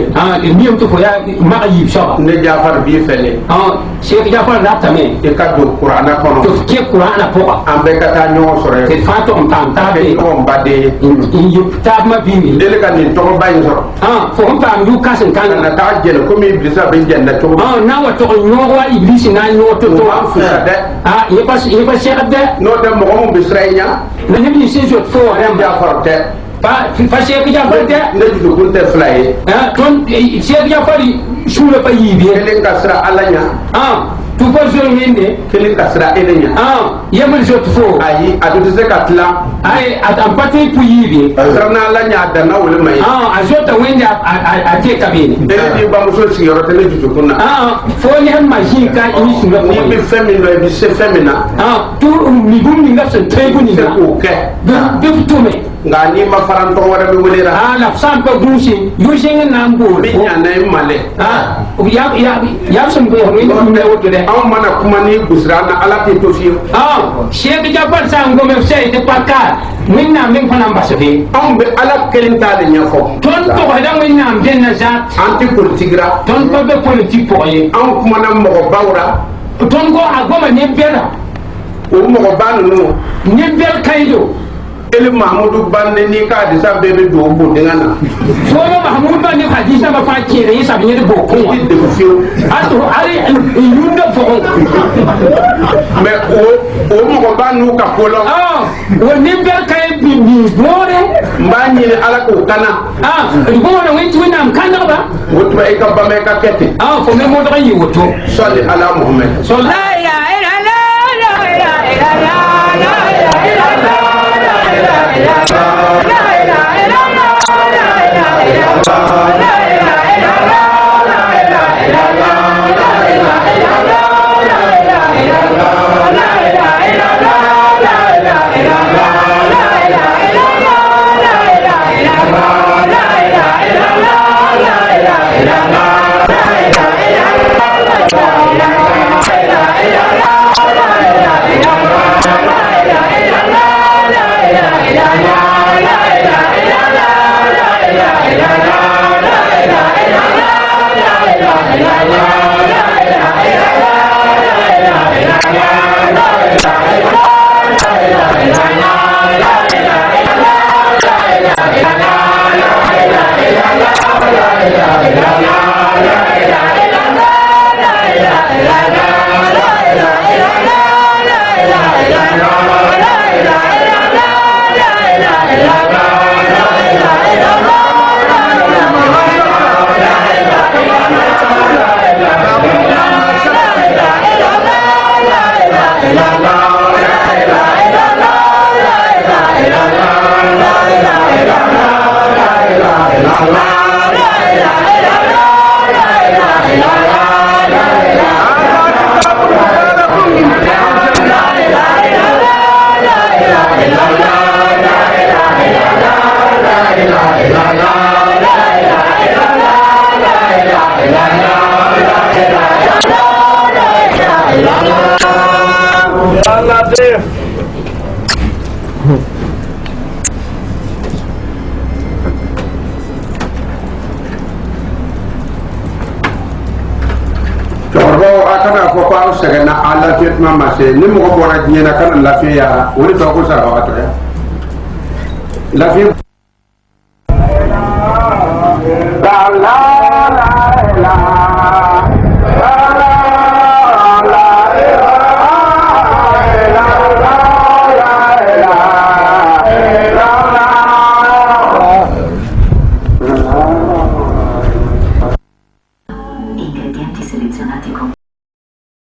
niyam to fo ya ma yib shaba ne Jafar bi fele Sheikh Jafar raptame e ka do Qur'ana kono to ke Qur'ana poka ambe kata nyo sore te fato on pam tabe on bade in yib tab ma bini dele kan ni to bayin soro fo on pam yu kasen kan na ta jele ko mi iblisa be jenda to na wa to nyo wa iblis na nyo to ye pas Sheikh de no de mo mo bisraynya na ni se jot fo ram Jafar te fa Sheikh Jafar de ne judo kunte fly ton Sheikh Jafar shule pa yibi kelen kasra alanya tu ko zo hinde kelen kasra elenya yemul jot fo ayi adu se katla ay atam pati pu yibi sarna alanya da na wole mai azota wende a te kabini di ba mo so sigoro te ne judo kunna fo ni han machine ka ini shule ni bi femino bi se femina tu mi bum ni ngafsen trebu ni se ko ke de tume nga ni ma faranto wara be welera la sam pa gushi yushin nan bo bi nya na male ya sun be ho ni me woto de aw mana kuma ni gusrana ala te to fi Sheikh Jafar sang go me sey de pakka min na min fana mbasafi aw be ala kelin ta de nya fo ton to hada min na benna zat anti politique ra ton ko be politique po ye aw kuma na mo bawra ton go agoma ne bera o mo banu no ne ber kaydo ele Mahmoudou Bande ni ka de sa bebe do bo de ngana folo Mahmoud Bande hadisa ba fa kire yi sabi ne bo ko de fiu ato ari yunda fo mais o mo banu ka polo wo ni ber kay bi ni bore mbani ni ala ko kana go na wen tuina kana ba wotu ba e ka ba me ka kete fo me mo do yi woto salli ala Muhammad sallallahu akana fo ko segena ala fiat mama se ni mo ko bora nyena kan la fiya woni to ko sa wato ya la fiya